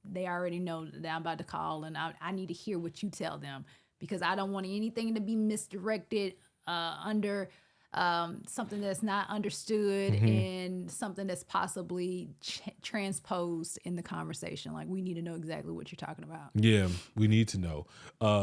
they already know that I'm about to call, and I need to hear what you tell them, because I don't want anything to be misdirected under something that's not understood and something that's possibly transposed in the conversation. Like, we need to know exactly what you're talking about. Yeah, we need to know.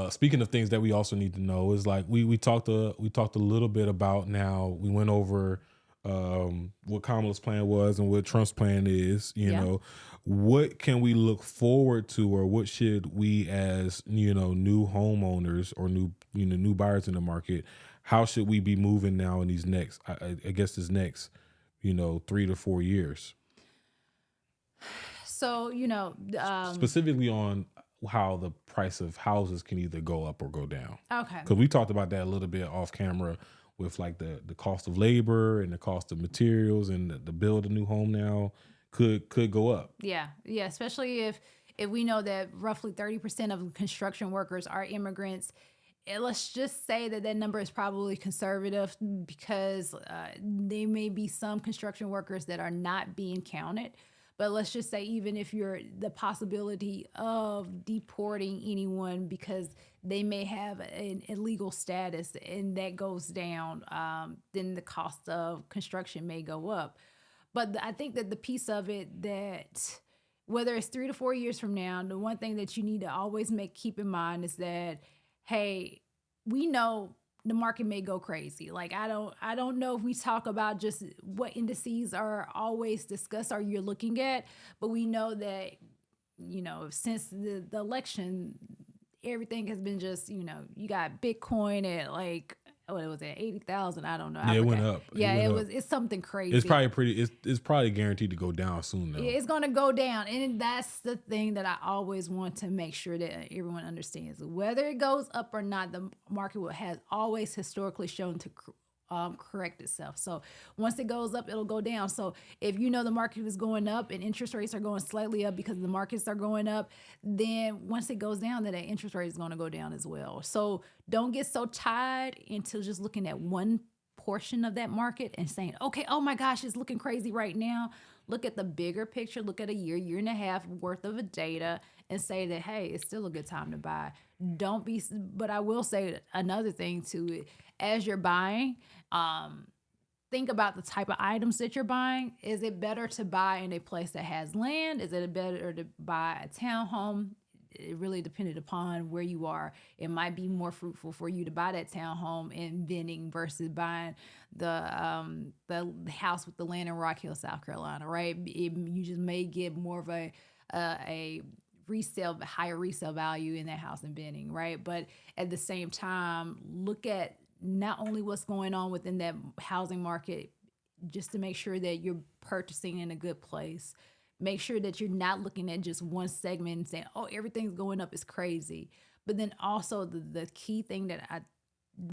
Speaking of things that we also need to know, is like we talked a little bit about, now we went over what Kamala's plan was and what Trump's plan is. You know, what can we look forward to, or what should we as new homeowners or new buyers in the market, how should we be moving now in these next, I guess this next 3 to 4 years? So specifically on how the price of houses can either go up or go down. Okay. Because we talked about that a little bit off camera, with like the cost of labor and the cost of materials, and the build a new home now could go up. Yeah, especially if we know that roughly 30% of construction workers are immigrants. And let's just say that number is probably conservative, because there may be some construction workers that are not being counted. But let's just say, even if you're the possibility of deporting anyone because they may have an illegal status, and that goes down, then the cost of construction may go up. But I think that the piece of it, that whether it's 3 to 4 years from now, the one thing that you need to always keep in mind is that, hey, we know the market may go crazy. Like, I don't know if we talk about just what indices are always discussed or you're looking at, but we know that, since the election, everything has been just, you got Bitcoin at like, what was it, 80,000? I don't know. Yeah, it went up. It's something crazy. It's probably it's probably guaranteed to go down soon though. It's going to go down. And that's the thing that I always want to make sure that everyone understands. Whether it goes up or not, the market has always historically shown to correct itself. So once it goes up, it'll go down. So if you know the market is going up and interest rates are going slightly up because the markets are going up, then once it goes down, then the interest rate is going to go down as well. So don't get so tied into just looking at one portion of that market and saying, okay, oh my gosh, it's looking crazy right now. Look at the bigger picture, look at a year and a half worth of data and say that, hey, it's still a good time to buy. Don't be, but I will say another thing to it. As you're buying, think about the type of items that you're buying. Is it better to buy in a place that has land? Is it better to buy a townhome? It really depended upon where you are. It might be more fruitful for you to buy that townhome in Benning versus buying the house with the land in Rock Hill, South Carolina, right? You just may get more of a higher resale value in that house in Benning, right? But at the same time, look at not only what's going on within that housing market, just to make sure that you're purchasing in a good place. Make sure that you're not looking at just one segment and saying, oh, everything's going up, it's crazy. But then also the key thing that I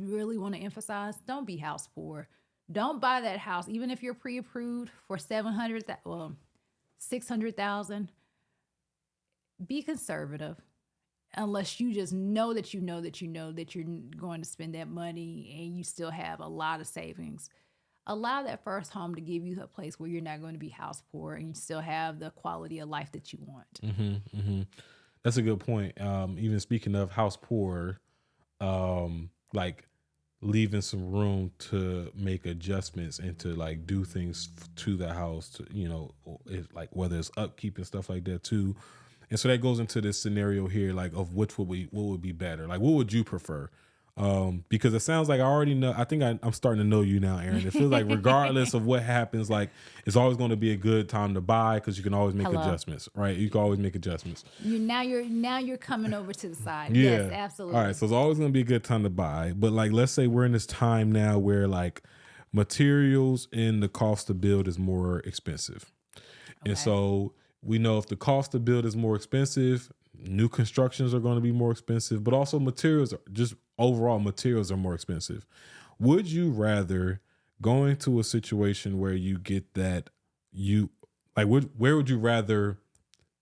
really want to emphasize, don't be house poor. Don't buy that house, even if you're pre-approved for $600,000. Be conservative. Unless you just know that you're going to spend that money and you still have a lot of savings. Allow that first home to give you a place where you're not going to be house poor and you still have the quality of life that you want. That's a good point. Even speaking of house poor, like leaving some room to make adjustments and to like do things to the house, to, like whether it's upkeep and stuff like that too. And so that goes into this scenario here, like of what would be better? Like, what would you prefer? Because it sounds like I already know. I think I'm starting to know you now, Erin. It feels like regardless of what happens, like it's always going to be a good time to buy because you can always make adjustments, right? You can always make adjustments. Now you're coming over to the side. Yeah. Yes, absolutely. All right, so it's always going to be a good time to buy. But like, let's say we're in this time now where like materials and the cost to build is more expensive, and so we know if the cost to build is more expensive, new constructions are going to be more expensive, but also materials, just overall materials are more expensive. Would you rather go into a situation where you get that where would you rather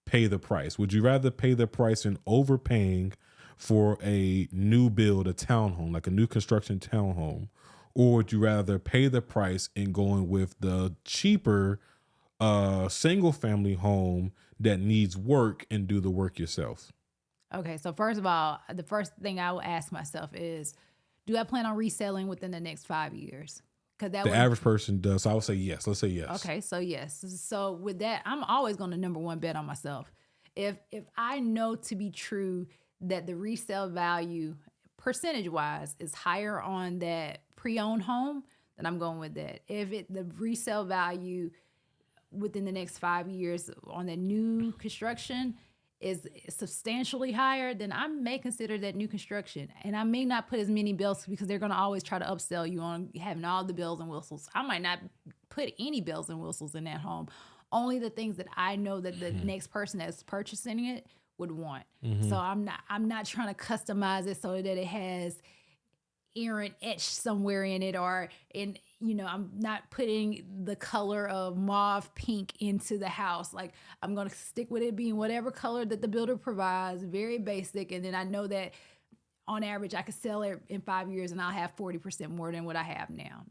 pay the price? Would you rather pay the price in overpaying for a new build, a townhome, like a new construction townhome, or would you rather pay the price in going with the cheaper single family home that needs work and do the work yourself? Okay, so first of all, the first thing I will ask myself is, do I plan on reselling within the next 5 years? Because the average person does. So I would say yes. Let's say yes. Okay, so yes. So with that, I'm always going to number one bet on myself. If I know to be true that the resale value percentage wise is higher on that pre-owned home, then I'm going with that. If the resale value within the next 5 years on that new construction is substantially higher, then I may consider that new construction. And I may not put as many bells because they're going to always try to upsell you on having all the bells and whistles. I might not put any bells and whistles in that home. Only the things that I know that the next person that's purchasing it would want. So I'm not trying to customize it so that it has Aaron etched somewhere in it, or I'm not putting the color of mauve pink into the house. Like, I'm going to stick with it being whatever color that the builder provides, very basic. And then I know that on average, I could sell it in 5 years and I'll have 40% more than what I have now.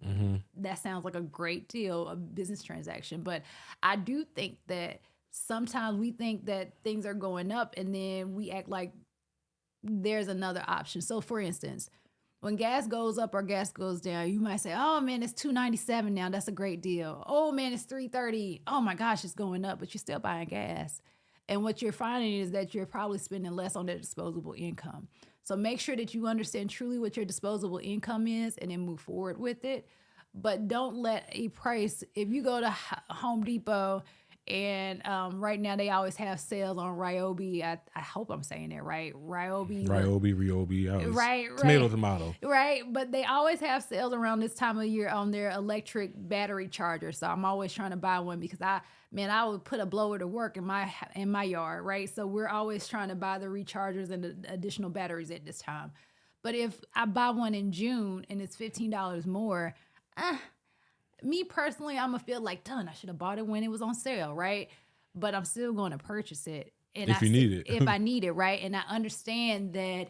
That sounds like a great deal, a business transaction. But I do think that sometimes we think that things are going up and then we act like there's another option. So for instance, when gas goes up or gas goes down, you might say, oh man, it's $2.97 now. That's a great deal. Oh man, it's $3.30. Oh my gosh, it's going up, but you're still buying gas. And what you're finding is that you're probably spending less on that disposable income. So make sure that you understand truly what your disposable income is and then move forward with it. But don't let a price, if you go to Home Depot and right now they always have sales on Ryobi. I hope I'm saying that right. Ryobi. Right. Tomato. Right. But they always have sales around this time of year on their electric battery charger. So I'm always trying to buy one because I would put a blower to work in my yard, right? So we're always trying to buy the rechargers and the additional batteries at this time. But if I buy one in June and it's $15 more, Me personally, I'm gonna feel like, done. I should have bought it when it was on sale, right? But I'm still going to purchase it, and If you need it. if I need it, right? And I understand that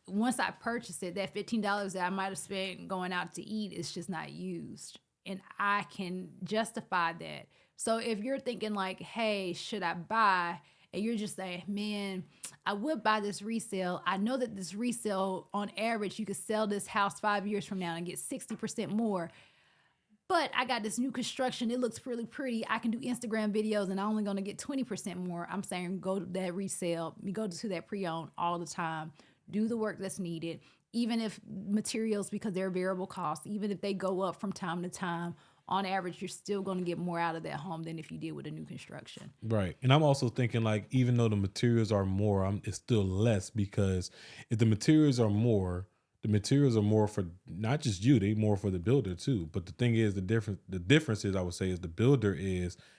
once I purchase it, that $15 that I might have spent going out to eat is just not used, and I can justify that. So if you're thinking like, hey, should I buy? And you're just saying, man, I would buy this resale. I know that this resale, on average, you could sell this house 5 years from now and get 60% more. But I got this new construction. It looks really pretty. I can do Instagram videos and I'm only going to get 20% more. I'm saying go to that resale. Go to that pre-owned all the time. Do the work that's needed. Even if materials, because they're variable costs, even if they go up from time to time, on average, you're still going to get more out of that home than if you did with a new construction. Right. And I'm also thinking like, even though the materials are more, it's still less, because if the materials are more for not just you, they more for the builder too. But the thing is, the difference is, I would say, is the builder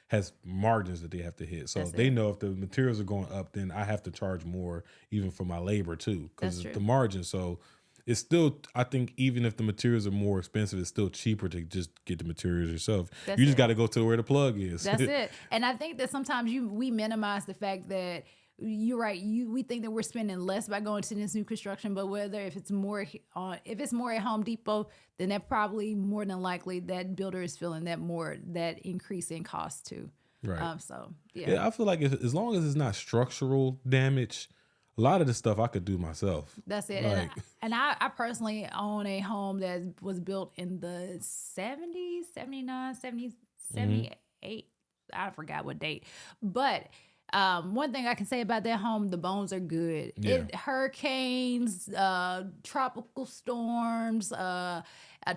has margins that they have to hit. So they know if the materials are going up, then I have to charge more even for my labor too, because it's the margin. So it's still, I think, even if the materials are more expensive, it's still cheaper to just get the materials yourself. You just got to go to where the plug is. That's it. And I think that sometimes we minimize the fact that, you're right. We think that we're spending less by going to this new construction, but if it's more at Home Depot, then that probably more than likely that builder is feeling that increase in cost too. Right. Yeah, I feel like as long as it's not structural damage, a lot of the stuff I could do myself. That's it. Like, and I personally own a home that was built in the 70s, 79, 70, 78. I forgot what date, but. One thing I can say about that home, the bones are good. Yeah. Hurricanes, tropical storms, a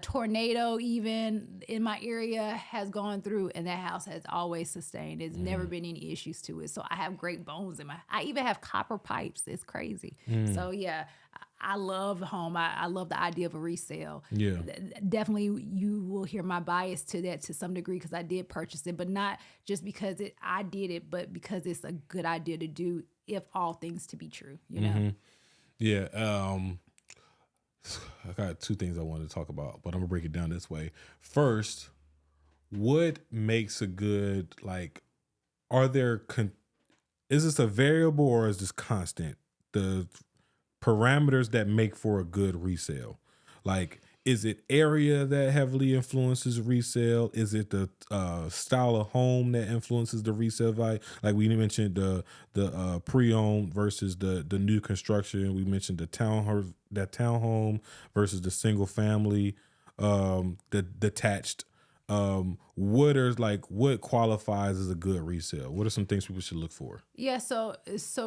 tornado even in my area has gone through, and that house has always sustained. There's never been any issues to it. So I have great bones I even have copper pipes. It's crazy. So yeah, I love home. I love the idea of a resale. Yeah. Definitely you will hear my bias to that to some degree, because I did purchase it, but not just because I did it, but because it's a good idea to do if all things to be true, you know? Yeah. I got two things I wanted to talk about, but I'm gonna break it down this way. First, what makes a good, like, is this a variable or is this constant? The parameters that make for a good resale. Like, is it area that heavily influences resale? Is it the style of home that influences the resale value? Like we mentioned the pre-owned versus the new construction. We mentioned the townhome versus the single family, the detached. What qualifies as a good resale? What are some things people should look for? Yeah, so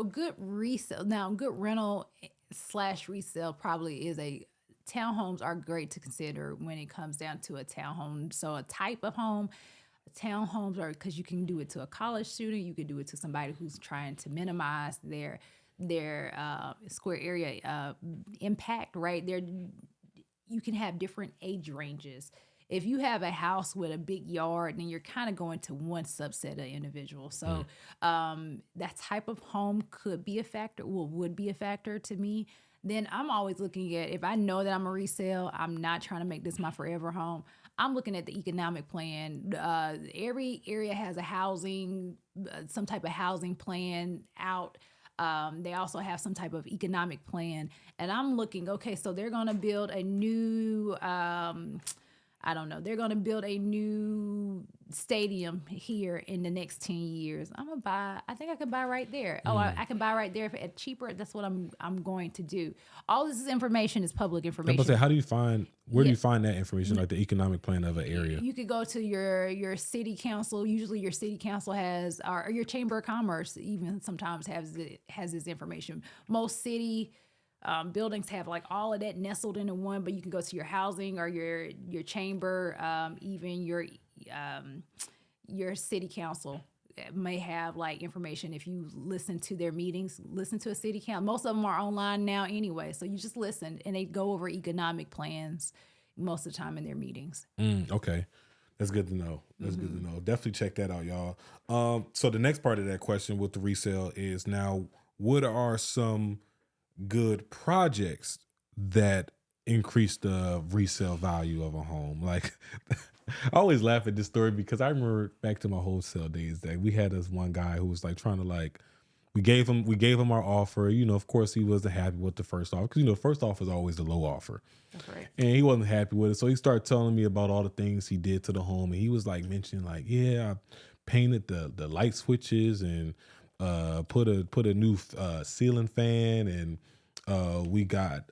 good resale. Now, good rental / resale probably is townhomes are great to consider when it comes down to a townhome. So a type of home, townhomes are, because you can do it to a college student, you can do it to somebody who's trying to minimize their square area impact, right? You can have different age ranges. If you have a house with a big yard, then you're kind of going to one subset of individuals. So that type of home could be a factor, would be a factor to me. Then I'm always looking at, if I know that I'm a resale, I'm not trying to make this my forever home, I'm looking at the economic plan. Every area has some type of housing plan out. They also have some type of economic plan. And I'm looking, okay, so they're going to build a new... they're going to build a new stadium here in the next 10 years. I think I could buy right there. I can buy right there at cheaper. That's what I'm going to do. All this information is public information. I'm about to say, how do you find, where do you find that information, like the economic plan of an area? You could go to your city council. Usually your city council has, or your chamber of commerce even sometimes has this information. Most city buildings have like all of that nestled into one, but you can go to your housing or your chamber, even your city council may have like information. If you listen to their meetings, listen to a city council. Most of them are online now anyway, so you just listen, and they go over economic plans most of the time in their meetings. Okay. That's good to know. Good to know. Definitely check that out, y'all. So the next part of that question with the resale is, now, what are some good projects that increase the resale value of a home. Like I always laugh at this story because I remember back to my wholesale days that we had this one guy who was like trying to like we gave him our offer. You know, of course he wasn't happy with the first offer because first offer is always the low offer. That's right. And he wasn't happy with it. So he started telling me about all the things he did to the home. And he was like mentioning like, yeah, I painted the light switches and put a new ceiling fan and we got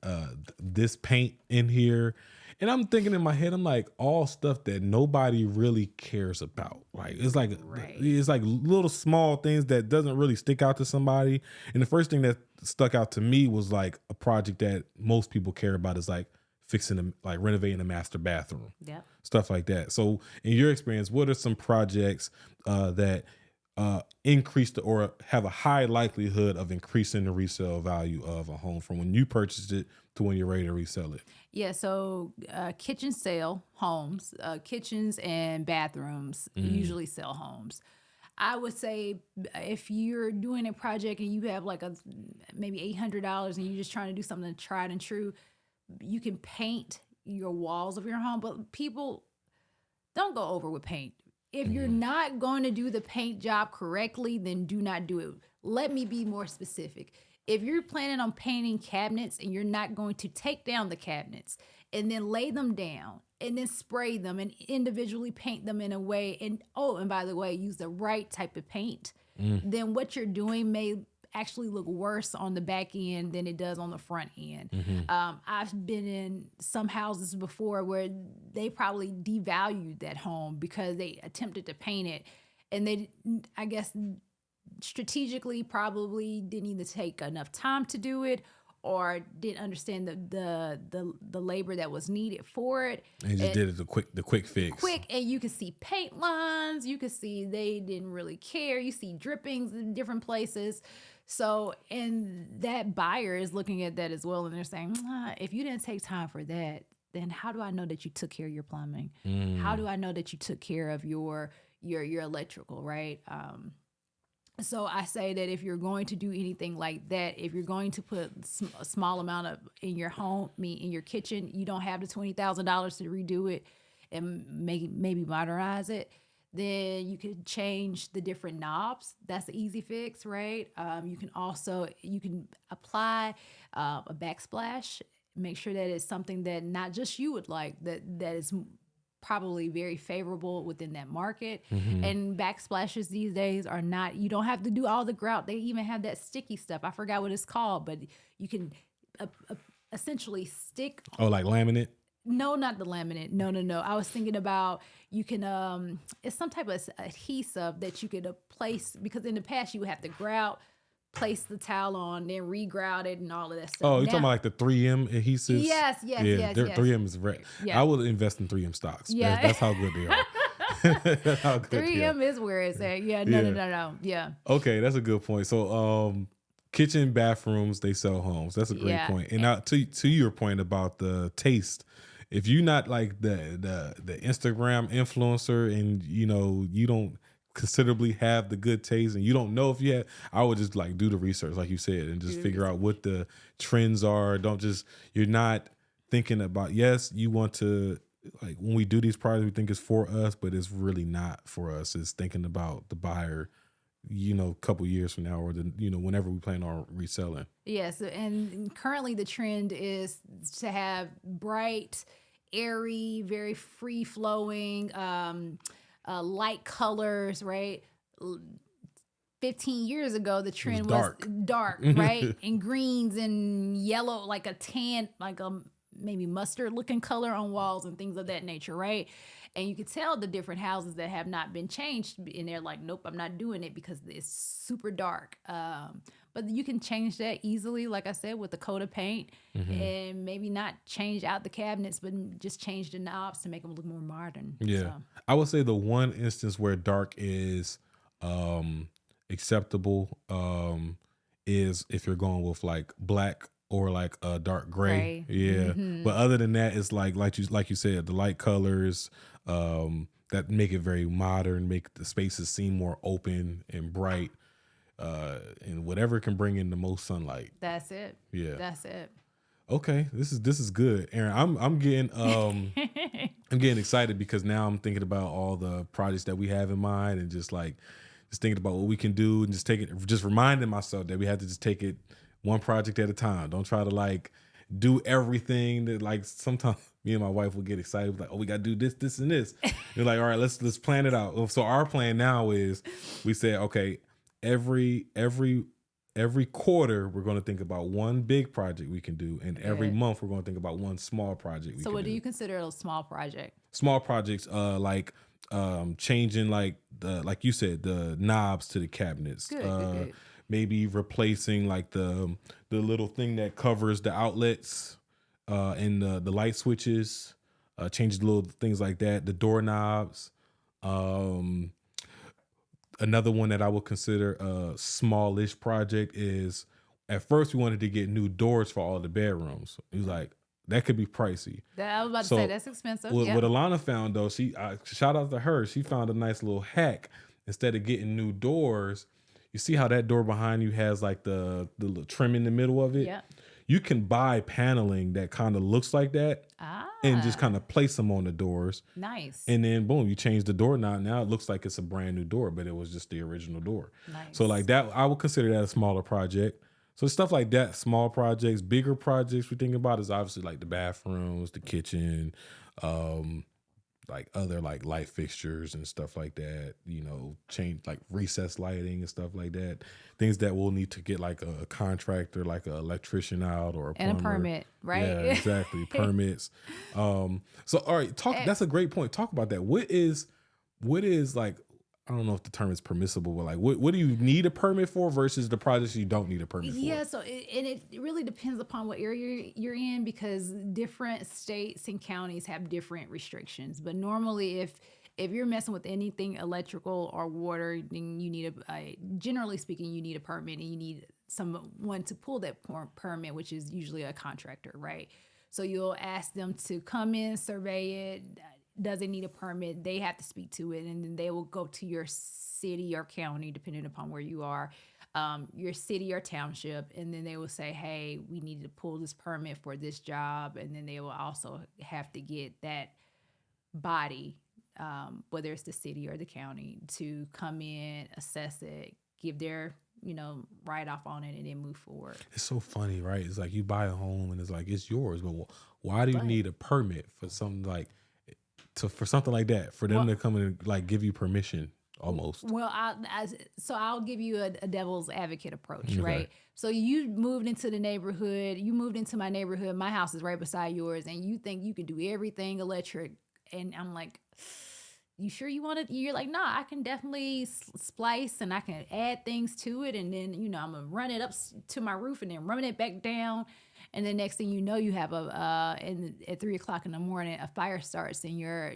this paint in here. And I'm thinking in my head, I'm like, all stuff that nobody really cares about. Like it's like little small things that doesn't really stick out to somebody. And the first thing that stuck out to me was like a project that most people care about is like renovating a master bathroom. Yeah. Stuff like that. So in your experience, what are some projects that increase or have a high likelihood of increasing the resale value of a home from when you purchased it to when you're ready to resell it? Yeah, so kitchen sale homes, kitchens and bathrooms usually sell homes. I would say if you're doing a project and you have like maybe $800 and you're just trying to do something tried and true, you can paint your walls of your home, but people don't go over with paint. If you're not going to do the paint job correctly, then do not do it. Let me be more specific. If you're planning on painting cabinets and you're not going to take down the cabinets and then lay them down and then spray them and individually paint them in a way, and by the way, use the right type of paint, then what you're doing may actually look worse on the back end than it does on the front end. I've been in some houses before where they probably devalued that home because they attempted to paint it, and they, I guess, strategically probably didn't either take enough time to do it or didn't understand the labor that was needed for it. And just did it the quick fix. And you can see paint lines. You can see they didn't really care. You see drippings in different places. So, and that buyer is looking at that as well, and they're saying, if you didn't take time for that, then how do I know that you took care of your plumbing? How do I know that you took care of your electrical, right? So I say that if you're going to do anything like that, if you're going to put a small amount in your home, in your kitchen, you don't have the $20,000 to redo it and maybe modernize it, then you can change the different knobs. That's the easy fix, right? You can apply a backsplash. Make sure that it's something that not just you would like, that is probably very favorable within that market. And backsplashes these days are not, you don't have to do all the grout. They even have that sticky stuff. I forgot what it's called, but you can essentially stick. Oh, like laminate? No, not the laminate. No. I was thinking about, you can, it's some type of adhesive that you could place, because in the past you would have to grout, place the towel on, then re-grout it and all of that stuff. Oh, you're talking about like the 3M adhesives? Yes. 3M is right. Yeah. I would invest in 3M stocks. Yeah. That's how good they are. That's how good 3M is where it's at. Yeah, no. Yeah. Okay, that's a good point. So, kitchen, bathrooms, they sell homes. That's a great point. And now to your point about the taste, if you're not like the Instagram influencer and you don't considerably have the good taste and you don't know if you have, I would just like do the research like you said and just figure out what the trends are. You're not thinking about, yes, you want to, like when we do these projects we think it's for us, but it's really not for us. It's thinking about the buyer, a couple years from now, or whenever we plan on reselling. Yes, and currently the trend is to have bright, airy, very free flowing, light colors, right? 15 years ago, the trend was dark, right? And greens and yellow, like a tan, like a maybe mustard looking color on walls and things of that nature, right? And you could tell the different houses that have not been changed, and they're like, nope, I'm not doing it because it's super dark. But you can change that easily, like I said, with a coat of paint, and maybe not change out the cabinets, but just change the knobs to make them look more modern. Yeah. So I would say the one instance where dark is acceptable is if you're going with like black or like a dark gray. Yeah. But other than that, it's like you said, the light colors that make it very modern, make the spaces seem more open and bright, and whatever can bring in the most sunlight. That's it. Yeah. That's it. Okay, this is good, Aaron. I'm getting I'm getting excited because now I'm thinking about all the projects that we have in mind and just thinking about what we can do and just reminding myself that we have to just take it one project at a time. Don't try to do everything that sometimes me and my wife will get excited like, oh, we got to do this and this. You're like, all right, let's plan it out. So our plan now is we said, okay, every quarter we're going to think about one big project we can do, and every month we're going to think about one small project. So what do you consider a small project? Small projects, changing like you said, the knobs to the cabinets. Good. Maybe replacing the little thing that covers the outlets and the light switches. Change the little things like that. The doorknobs. Another one that I would consider a smallish project is, at first we wanted to get new doors for all the bedrooms. He was like, that could be pricey. I was about to say that's expensive. What Alana found though, shout out to her. She found a nice little hack. Instead of getting new doors, you see how that door behind you has the little trim in the middle of it? Yeah. You can buy paneling that kind of looks like that and just kind of place them on the doors. Nice. And then boom, you change the doorknob. Now it looks like it's a brand new door, but it was just the original door. Nice. So that, I would consider that a smaller project. So stuff like that, small projects. Bigger projects we think about is obviously the bathrooms, the kitchen, other light fixtures and stuff like that, change recessed lighting and stuff like that. Things that we'll need to get a contractor, an electrician out or a plumber. And a permit, right? Yeah, exactly. Permits. So all right, that's a great point. Talk about that. What is I don't know if the term is permissible, but what do you need a permit for versus the projects you don't need a permit for? Yeah, so it really depends upon what area you're in, because different states and counties have different restrictions. But normally, if you're messing with anything electrical or water, then you need generally speaking, you need a permit, and you need someone to pull that permit, which is usually a contractor, right? So you'll ask them to come in, survey it. Does it need a permit? They have to speak to it, and then they will go to your city or county, depending upon where you are, your city or township, and then they will say, hey, we need to pull this permit for this job, and then they will also have to get that body, whether it's the city or the county, to come in, assess it, give their write off on it, and then move forward. It's so funny, right? It's you buy a home and it's it's yours, but why do you need a permit for something for something like that, for them to come and give you permission almost? Well, I'll give you a devil's advocate approach, okay. Right? So you moved into the neighborhood, my neighborhood, my house is right beside yours, and you think you can do everything electric. And I'm like, you sure you want it? You're like, no, I can definitely splice and I can add things to it. And then, I'm going to run it up to my roof and then run it back down. And the next thing you know, you have at 3:00 in the morning, a fire starts in your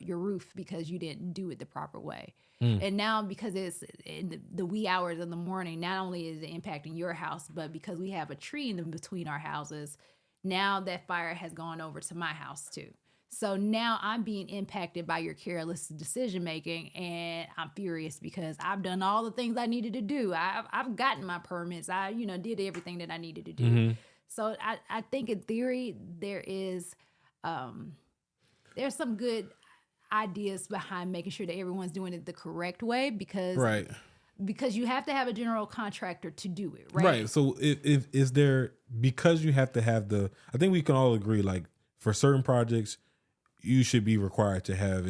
roof because you didn't do it the proper way. And now, because it's in the wee hours of the morning, not only is it impacting your house, but because we have a tree in between our houses, now that fire has gone over to my house too. So now I'm being impacted by your careless decision making, and I'm furious because I've done all the things I needed to do. I've gotten my permits. I did everything that I needed to do. Mm-hmm. So I think in theory there's some good ideas behind making sure that everyone's doing it the correct way, because you have to have a general contractor to do it, right? Right. So if is there, because you have to have I think we can all agree, for certain projects, you should be required to have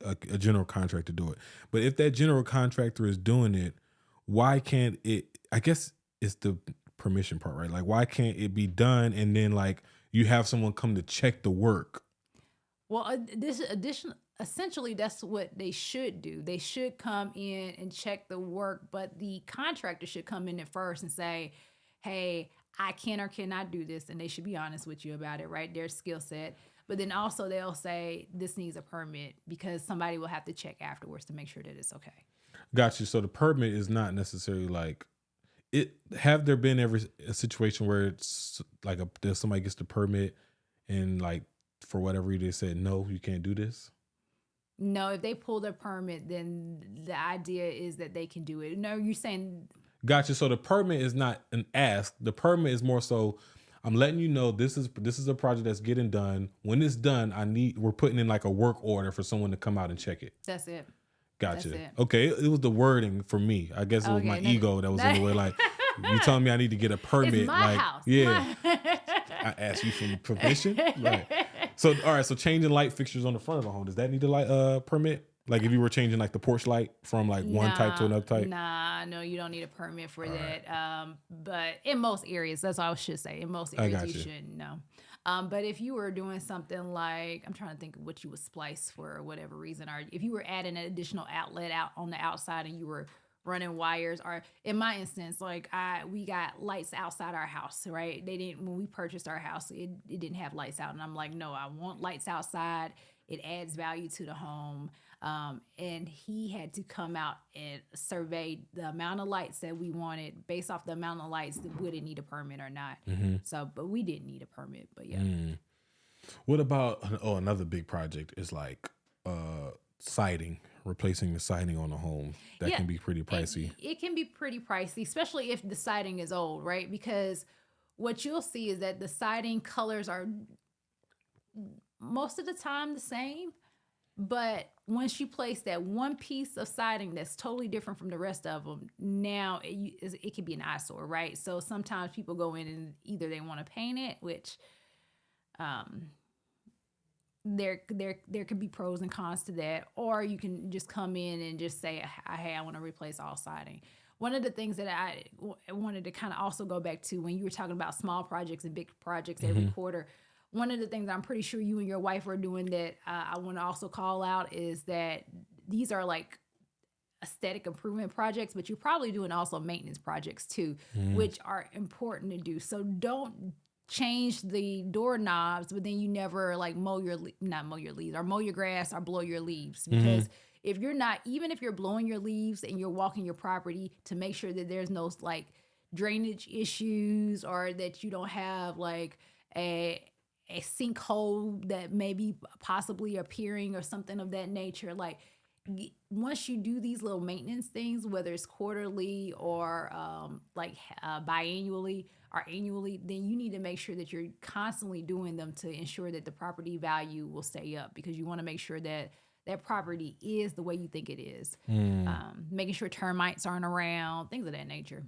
a general contractor do it. But if that general contractor is doing it, why can't it? I guess it's the permission part, right? Why can't it be done and then you have someone come to check the work? Well, essentially, that's what they should do. They should come in and check the work, but the contractor should come in at first and say, hey, I can or cannot do this. And they should be honest with you about it, right? Their skill set. But then also they'll say this needs a permit, because somebody will have to check afterwards to make sure that it's okay. Got you. So the permit is not necessarily it. Have there been ever a situation where it's somebody gets the permit and for whatever reason they said, no, you can't do this? No, if they pull their permit, then the idea is that they can do it. No, you're saying. Gotcha. So the permit is not an ask. The permit is more so, I'm letting you know this is a project that's getting done. When it's done, we're putting in like a work order for someone to come out and check it. That's it. Gotcha. That's it. Okay, it was the wording for me. I guess it was my ego that was in the way. Like, you telling me I need to get a permit? It's my like, house. yeah. I asked you for permission. Right. So, all right. So, changing light fixtures on the front of a home, does that need a permit? Like, if you were changing like the porch light from like one type to another type? No, you don't need a permit for that. Right. But in most areas, that's all I should say. In most areas, you shouldn't know. But if you were doing something like, I'm trying to think of what you would splice for whatever reason, or if you were adding an additional outlet out on the outside and you were running wires, or in my instance, like we got lights outside our house, right? When we purchased our house, it didn't have lights out. And I'm like, no, I want lights outside. It adds value to the home. And he had to come out and survey the amount of lights that we wanted based off the amount of lights that would it need a permit or not. So, but we didn't need a permit, but yeah. What about, another big project is like siding, replacing the siding on a home. That can be pretty pricey. It can be pretty pricey, especially if the siding is old, right? Because what you'll see is that the siding colors are most of the time the same. But once you place that one piece of siding that's totally different from the rest of them, now it can be an eyesore, right? So sometimes people go in and either they want to paint it, which there could be pros and cons to that, or you can just come in and just say, hey, I want to replace all siding. One of the things that I wanted to kind of also go back to when you were talking about small projects and big projects every quarter, one of the things I'm pretty sure you and your wife are doing that I want to also call out is that these are like aesthetic improvement projects, but you're probably doing also maintenance projects too, which are important to do. So don't change the doorknobs, but then you never like mow your leaves or mow your grass or blow your leaves. Because if you're not, even if you're blowing your leaves and you're walking your property to make sure that there's no like drainage issues or that you don't have like a sinkhole that may be possibly appearing or something of that nature. Like once you do these little maintenance things, whether it's quarterly or biannually or annually, then you need to make sure that you're constantly doing them to ensure that the property value will stay up, because you want to make sure that that property is the way you think it is. Making sure termites aren't around, things of that nature.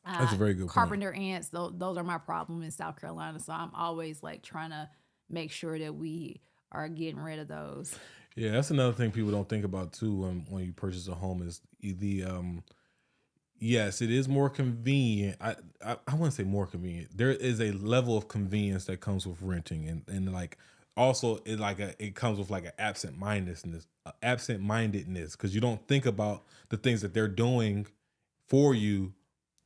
That's a very good carpenter ants. Those are my problem in South Carolina. So I'm always like trying to make sure that we are getting rid of those. Yeah, that's another thing people don't think about too when you purchase a home is the yes, it is more convenient. I wouldn't say more convenient. There is a level of convenience that comes with renting, and like also it comes with like an absent-mindedness because you don't think about the things that they're doing for you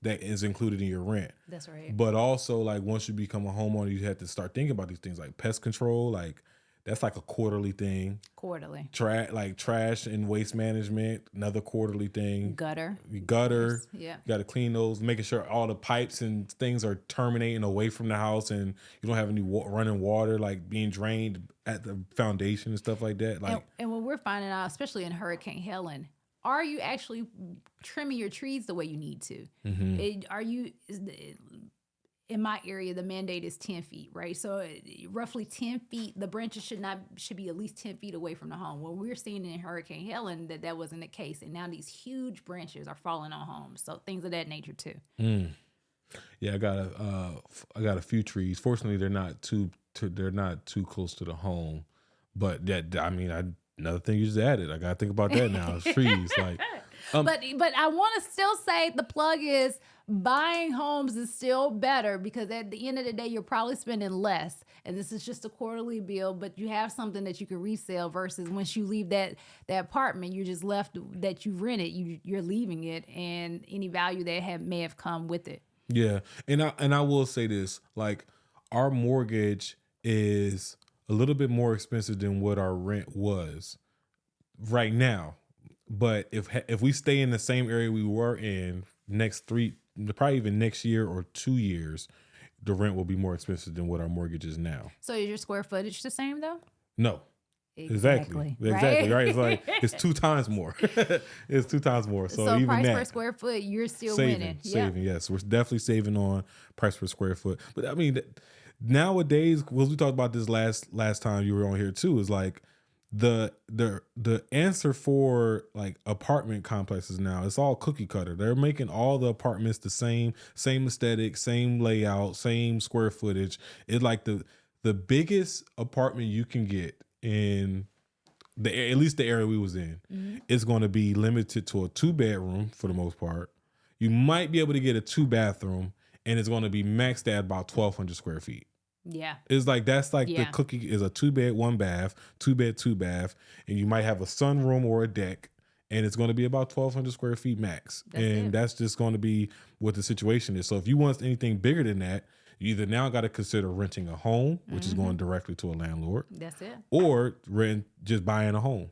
that is included in your rent. That's right. But also, like, once you become a homeowner, you have to start thinking about these things like pest control. Like, that's like a quarterly thing. Quarterly. Trash and waste management, another quarterly thing. Gutter. Yes. Yeah. You got to clean those, making sure all the pipes and things are terminating away from the house and you don't have any running water, like being drained at the foundation and stuff like that. Like, and what we're finding out, especially in Hurricane Helen, are you actually trimming your trees the way you need to? In my area, the mandate is 10 feet, right? So roughly 10 feet, the branches should be at least 10 feet away from the home. Well, we're seeing in Hurricane Helen that wasn't the case. And now these huge branches are falling on homes. So things of that nature too. Yeah, I got a few trees. Fortunately, they're not too close to the home. But another thing you just added, I gotta think about that now. It's trees, like. But I want to still say the plug is buying homes is still better, because at the end of the day, you're probably spending less. And this is just a quarterly bill, but you have something that you can resell versus once you leave that apartment, you're just left that you rented, you're leaving it and any value that may have come with it. Yeah. And I will say this, like our mortgage is a little bit more expensive than what our rent was right now. But if we stay in the same area we were in probably even next year or 2 years, the rent will be more expensive than what our mortgage is now. So is your square footage the same though? No. Exactly. Right? It's like it's 2 times more. It's 2 times more. So even price that, per square foot, you're still saving, winning. saving. Yes, we're definitely saving on price per square foot. But I mean, nowadays, well, we talked about this last time you were on here too. Is like the answer for like apartment complexes now. It's all cookie cutter. They're making all the apartments the same aesthetic, same layout, same square footage. It's like the biggest apartment you can get in at least the area we was in, is going to be limited to a 2-bedroom for the most part. You might be able to get a 2-bathroom, and it's going to be maxed at about 1,200 square feet. Yeah. It's like that's like the cookie is a 2-bed, 1-bath, 2-bed, 2-bath, and you might have a sunroom or a deck, and it's going to be about 1,200 square feet max. That's just going to be what the situation is. So if you want anything bigger than that, you either now got to consider renting a home, which is going directly to a landlord. That's it. Or just buying a home.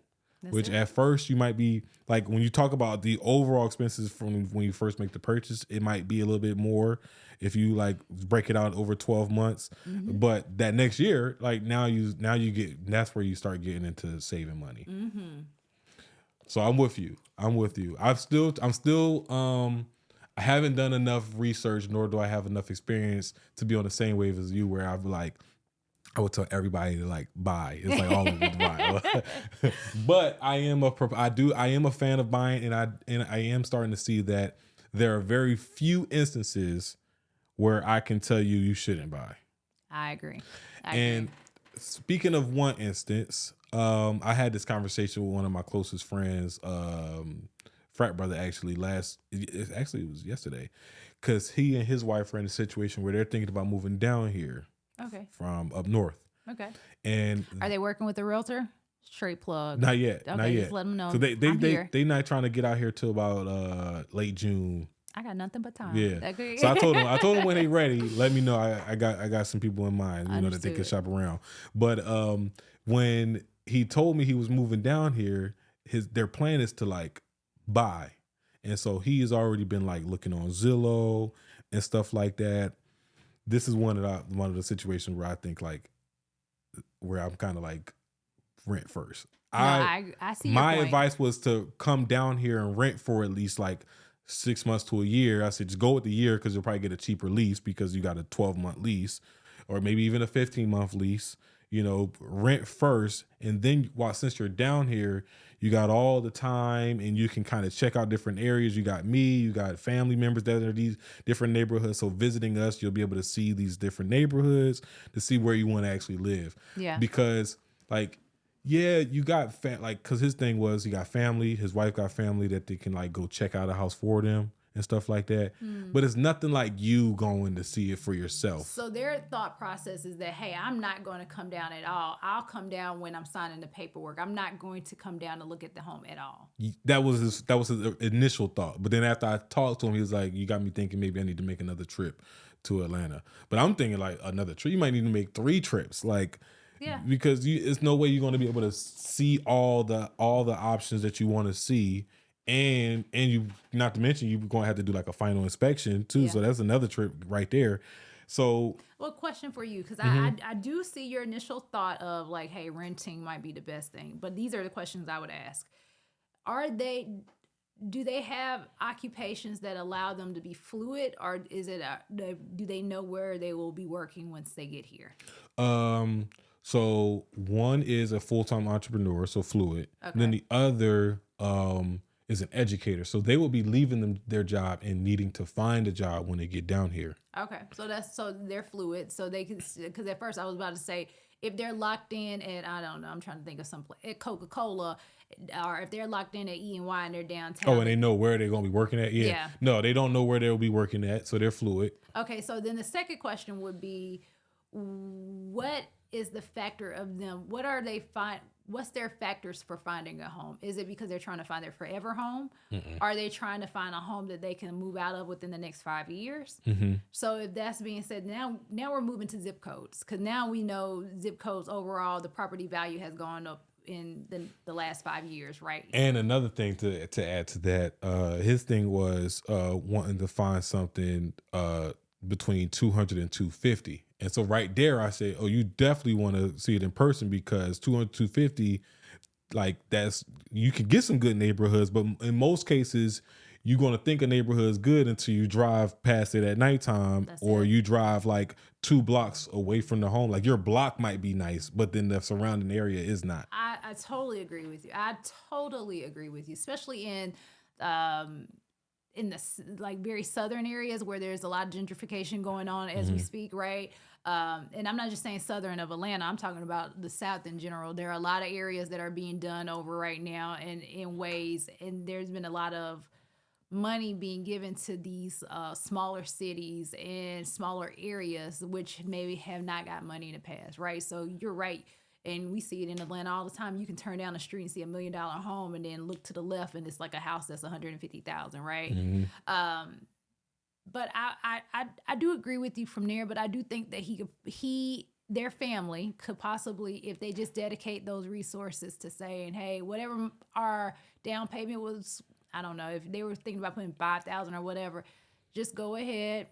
Which at first you might be like, when you talk about the overall expenses from when you first make the purchase, it might be a little bit more if you like break it out over 12 months. But that next year, like now you get, that's where you start getting into saving money. So I'm with you. I'm still I haven't done enough research, nor do I have enough experience to be on the same wave as you, where I'd be like, I would tell everybody to like buy. It's like all of them to buy. But I am a fan of buying, and I am starting to see that there are very few instances where I can tell you shouldn't buy. I agree. And speaking of one instance, I had this conversation with one of my closest friends, frat brother, actually it was yesterday, because he and his wife are in a situation where they're thinking about moving down here. Okay. From up north. Okay. And are they working with a realtor? Straight plug. Not yet. Okay, not yet. Just let them know. So they not trying to get out here till about late June. I got nothing but time. Yeah. So I told them when they ready, let me know. I got some people in mind, that they can shop around. But when he told me he was moving down here, their plan is to like buy. And so he has already been like looking on Zillow and stuff like that. This is one of the situations where I think like where I'm kind of like rent first. I see your my point. advice was to come down here and rent for at least like 6 months to a year. I said just go with the year because you'll probably get a cheaper lease because you got a 12-month lease or maybe even a 15-month lease. Rent first, and then since you're down here, you got all the time and you can kind of check out different areas. You got me, you got family members that are these different neighborhoods. So visiting us, you'll be able to see these different neighborhoods to see where you want to actually live. Yeah. Because you got because his thing was he got family, his wife got family that they can like go check out a house for them and stuff like that. But it's nothing like you going to see it for yourself. So their thought process is that, hey, I'm not going to come down at all. I'll come down when I'm signing the paperwork. I'm not going to come down to look at the home at all. That was his initial thought. But then after I talked to him, he was like, you got me thinking maybe I need to make another trip to Atlanta. But I'm thinking like another trip. You might need to make 3 trips. Because it's no way you're going to be able to see all the options that you want to see. And you, not to mention, you're going to have to do like a final inspection too. Yeah. So that's another trip right there. So, well, question for you, because I do see your initial thought of like, hey, renting might be the best thing. But these are the questions I would ask. Do they have occupations that allow them to be fluid, or is it do they know where they will be working once they get here? So one is a full-time entrepreneur, so fluid. Okay. And then the other is an educator. So they will be leaving their job and needing to find a job when they get down here. Okay. So they're fluid. So they can, because at first I was about to say, if they're locked in at, I don't know, I'm trying to think of some place, at Coca-Cola, or if they're locked in at E&Y and they're downtown. Oh, and they know where they're going to be working at? Yeah. No, they don't know where they'll be working at, so they're fluid. Okay. So then the second question would be, what is the factor of them? What's their factors for finding a home? Is it because they're trying to find their forever home? Mm-mm. Are they trying to find a home that they can move out of within the next 5 years? Mm-hmm. So if that's being said, now we're moving to zip codes, because now we know zip codes overall, the property value has gone up in the last 5 years, right? And another thing to add to that, his thing was wanting to find something between 200 and 250. And so right there, I say, oh, you definitely want to see it in person, because 200, 250, like that's, you can get some good neighborhoods, but in most cases, you're going to think a neighborhood is good until you drive past it at nighttime, or you drive like 2 blocks away from the home. Like your block might be nice, but then the surrounding area is not. I totally agree with you. Especially in the like very southern areas where there's a lot of gentrification going on as we speak, right? And I'm not just saying southern of Atlanta, I'm talking about the South in general. There are a lot of areas that are being done over right now, and in ways, and there's been a lot of money being given to these smaller cities and smaller areas, which maybe have not got money in the past, right? So you're right. And we see it in Atlanta all the time. You can turn down the street and see $1 million home, and then look to the left and it's like a house that's $150,000, right? But I do agree with you from there. But I do think that their family could possibly, if they just dedicate those resources to saying, hey, whatever our down payment was, I don't know, if they were thinking about putting 5,000 or whatever, just go ahead,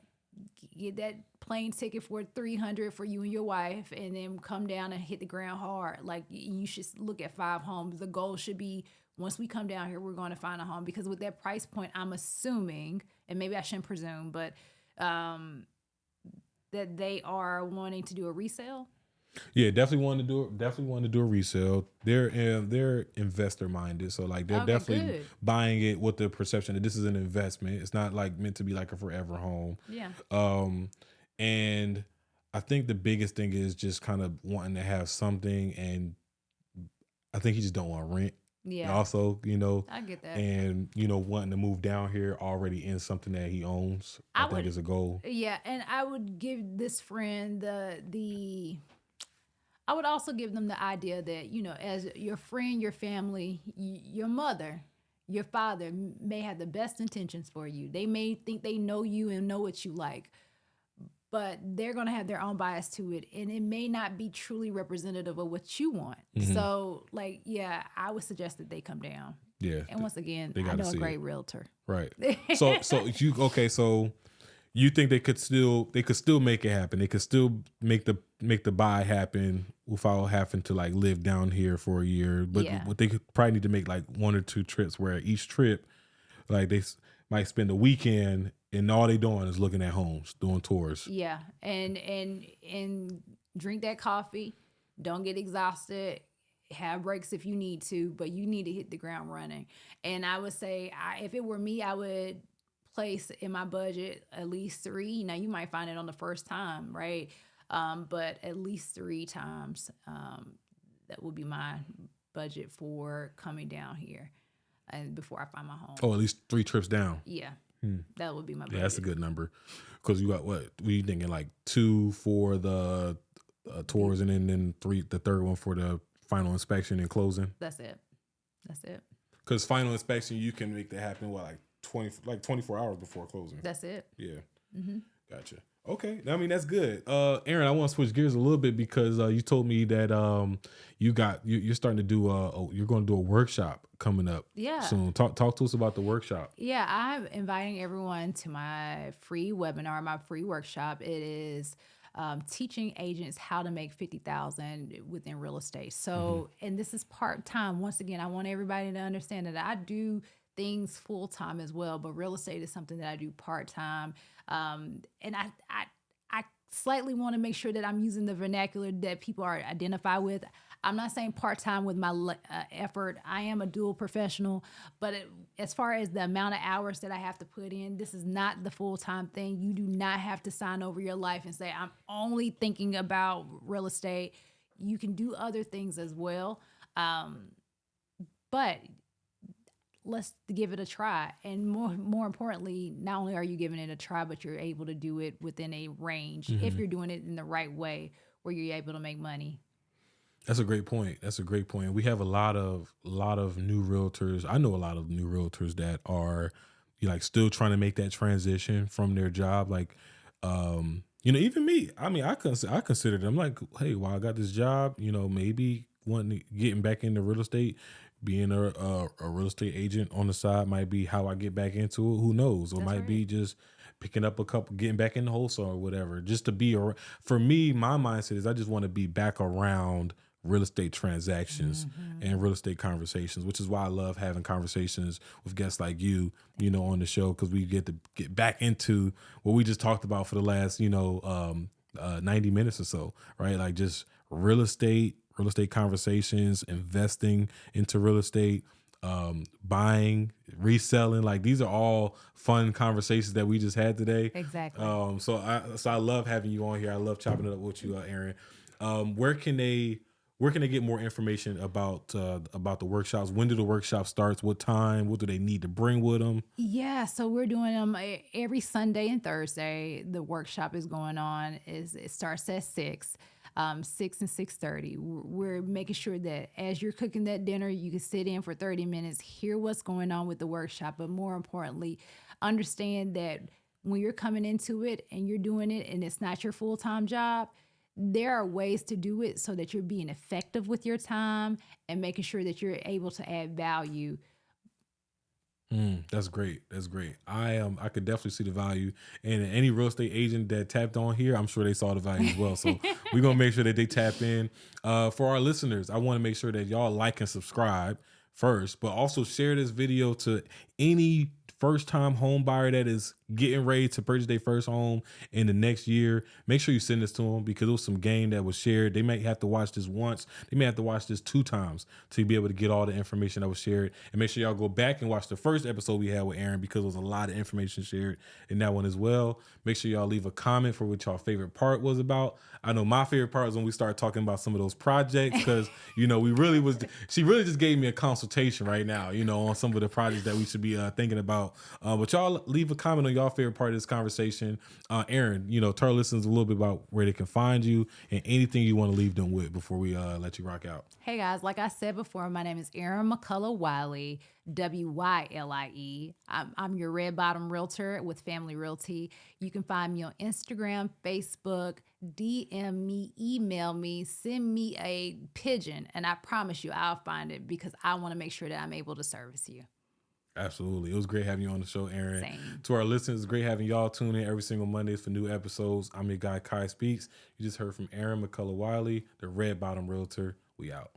get that plane ticket for $300 for you and your wife, and then come down and hit the ground hard. Like, you should look at 5 homes. The goal should be, once we come down here, we're going to find a home, because with that price point, I'm assuming, and maybe I shouldn't presume, but that they are wanting to do a resale. Yeah, definitely want to do a resale. They're investor minded, so like they're definitely buying it with the perception that this is an investment. It's not like meant to be like a forever home. Yeah. And I think the biggest thing is just kind of wanting to have something, and I think he just don't want rent. Yeah. And also, I get that. And wanting to move down here already in something that he owns, I think is a goal. Yeah, and I would give this friend I would also give them the idea that, as your friend, your family, your mother, your father may have the best intentions for you. They may think they know you and know what you like, but they're going to have their own bias to it, and it may not be truly representative of what you want. So, I would suggest that they come down. Yeah. And once again, I know a great realtor. Right. So you think they could still make it happen? They could still make the buy happen without having to like live down here for a year. But what they could probably need to make like 1 or 2 trips, where each trip, like they might spend a weekend and all they doing is looking at homes, doing tours. Yeah, and drink that coffee. Don't get exhausted. Have breaks if you need to, but you need to hit the ground running. And I would say, if it were me, I would place in my budget at least 3. Now you might find it on the first time, right? But at least 3 times, that would be my budget for coming down here, and before I find my home. Oh, at least 3 trips down. Yeah, that would be my budget. Yeah, that's a good number, because you got what were you thinking, like 2 for the tours, and then 3, the third one for the final inspection and closing. That's it. Because final inspection, you can make that happen like 24 hours before closing. That's it. Yeah. Gotcha. Okay. I mean, that's good. Aaron, I want to switch gears a little bit, because you told me that you're starting to do you're going to do a workshop coming up soon. Talk to us about the workshop. Yeah, I'm inviting everyone to my free webinar, my free workshop. It is teaching agents how to make $50,000 within real estate. So, and this is part-time. Once again, I want everybody to understand that I do things full-time as well, but real estate is something that I do part-time. And I slightly want to make sure that I'm using the vernacular that people are identified with. I'm not saying part-time with my effort. I am a dual professional, but as far as the amount of hours that I have to put in, this is not the full-time thing. You do not have to sign over your life and say, I'm only thinking about real estate. You can do other things as well. But let's give it a try. And more importantly, not only are you giving it a try, but you're able to do it within a range if you're doing it in the right way where you're able to make money. That's a great point. We have a lot of new realtors. I know a lot of new realtors that are still trying to make that transition from their job. Like, even me. I mean, I consider them like, hey, while I got this job, maybe getting back into real estate, being a real estate agent on the side might be how I get back into it. Who knows? Or That's might be right. just picking up a couple, getting back in the wholesale or whatever. Just to be, for me, my mindset is I just want to be back around real estate transactions and real estate conversations, which is why I love having conversations with guests like you know, on the show, because we get to get back into what we just talked about for the last, 90 minutes or so, right? Like just real estate conversations, investing into real estate, buying, reselling. Like these are all fun conversations that we just had today. Exactly. So I love having you on here. I love chopping it up with you, Aaron. Where can they get more information about the workshops? When do the workshops start? What time? What do they need to bring with them? Yeah, so we're doing them every Sunday and Thursday. The workshop is going on. It starts at 6, 6 and 6:30. We're making sure that as you're cooking that dinner, you can sit in for 30 minutes, hear what's going on with the workshop, but more importantly, understand that when you're coming into it and you're doing it and it's not your full-time job, there are ways to do it so that you're being effective with your time and making sure that you're able to add value. That's great. That's great. I could definitely see the value, and any real estate agent that tapped on here, I'm sure they saw the value as well. So we're gonna make sure that they tap in. For our listeners, I want to make sure that y'all like and subscribe first, but also share this video to any first-time home buyer that is getting ready to purchase their first home in the next year. Make sure you send this to them because it was some game that was shared. They might have to watch this once. They may have to watch this 2 times to be able to get all the information that was shared. And make sure y'all go back and watch the first episode we had with Aaron because there was a lot of information shared in that one as well. Make sure y'all leave a comment for what y'all favorite part was about. I know my favorite part was when we started talking about some of those projects because, she really just gave me a consultation right now, on some of the projects that we should be thinking about. But y'all leave a comment on y'all favorite part of this conversation. Aaron, tell our listeners a little bit about where they can find you and anything you want to leave them with before we let you rock out. Hey guys, like I said before, my name is Erin McCullough Wiley, Wylie. I'm your red bottom realtor with Family Realty. You can find me on Instagram, Facebook, DM me, email me, send me a pigeon, and I promise you I'll find it because I want to make sure that I'm able to service you. Absolutely. It was great having you on the show, Aaron. Same. To our listeners, it's great having y'all tune in every single Monday for new episodes. I'm your guy, Kai Speaks. You just heard from Aaron McCullough Wiley, the red bottom realtor. We out.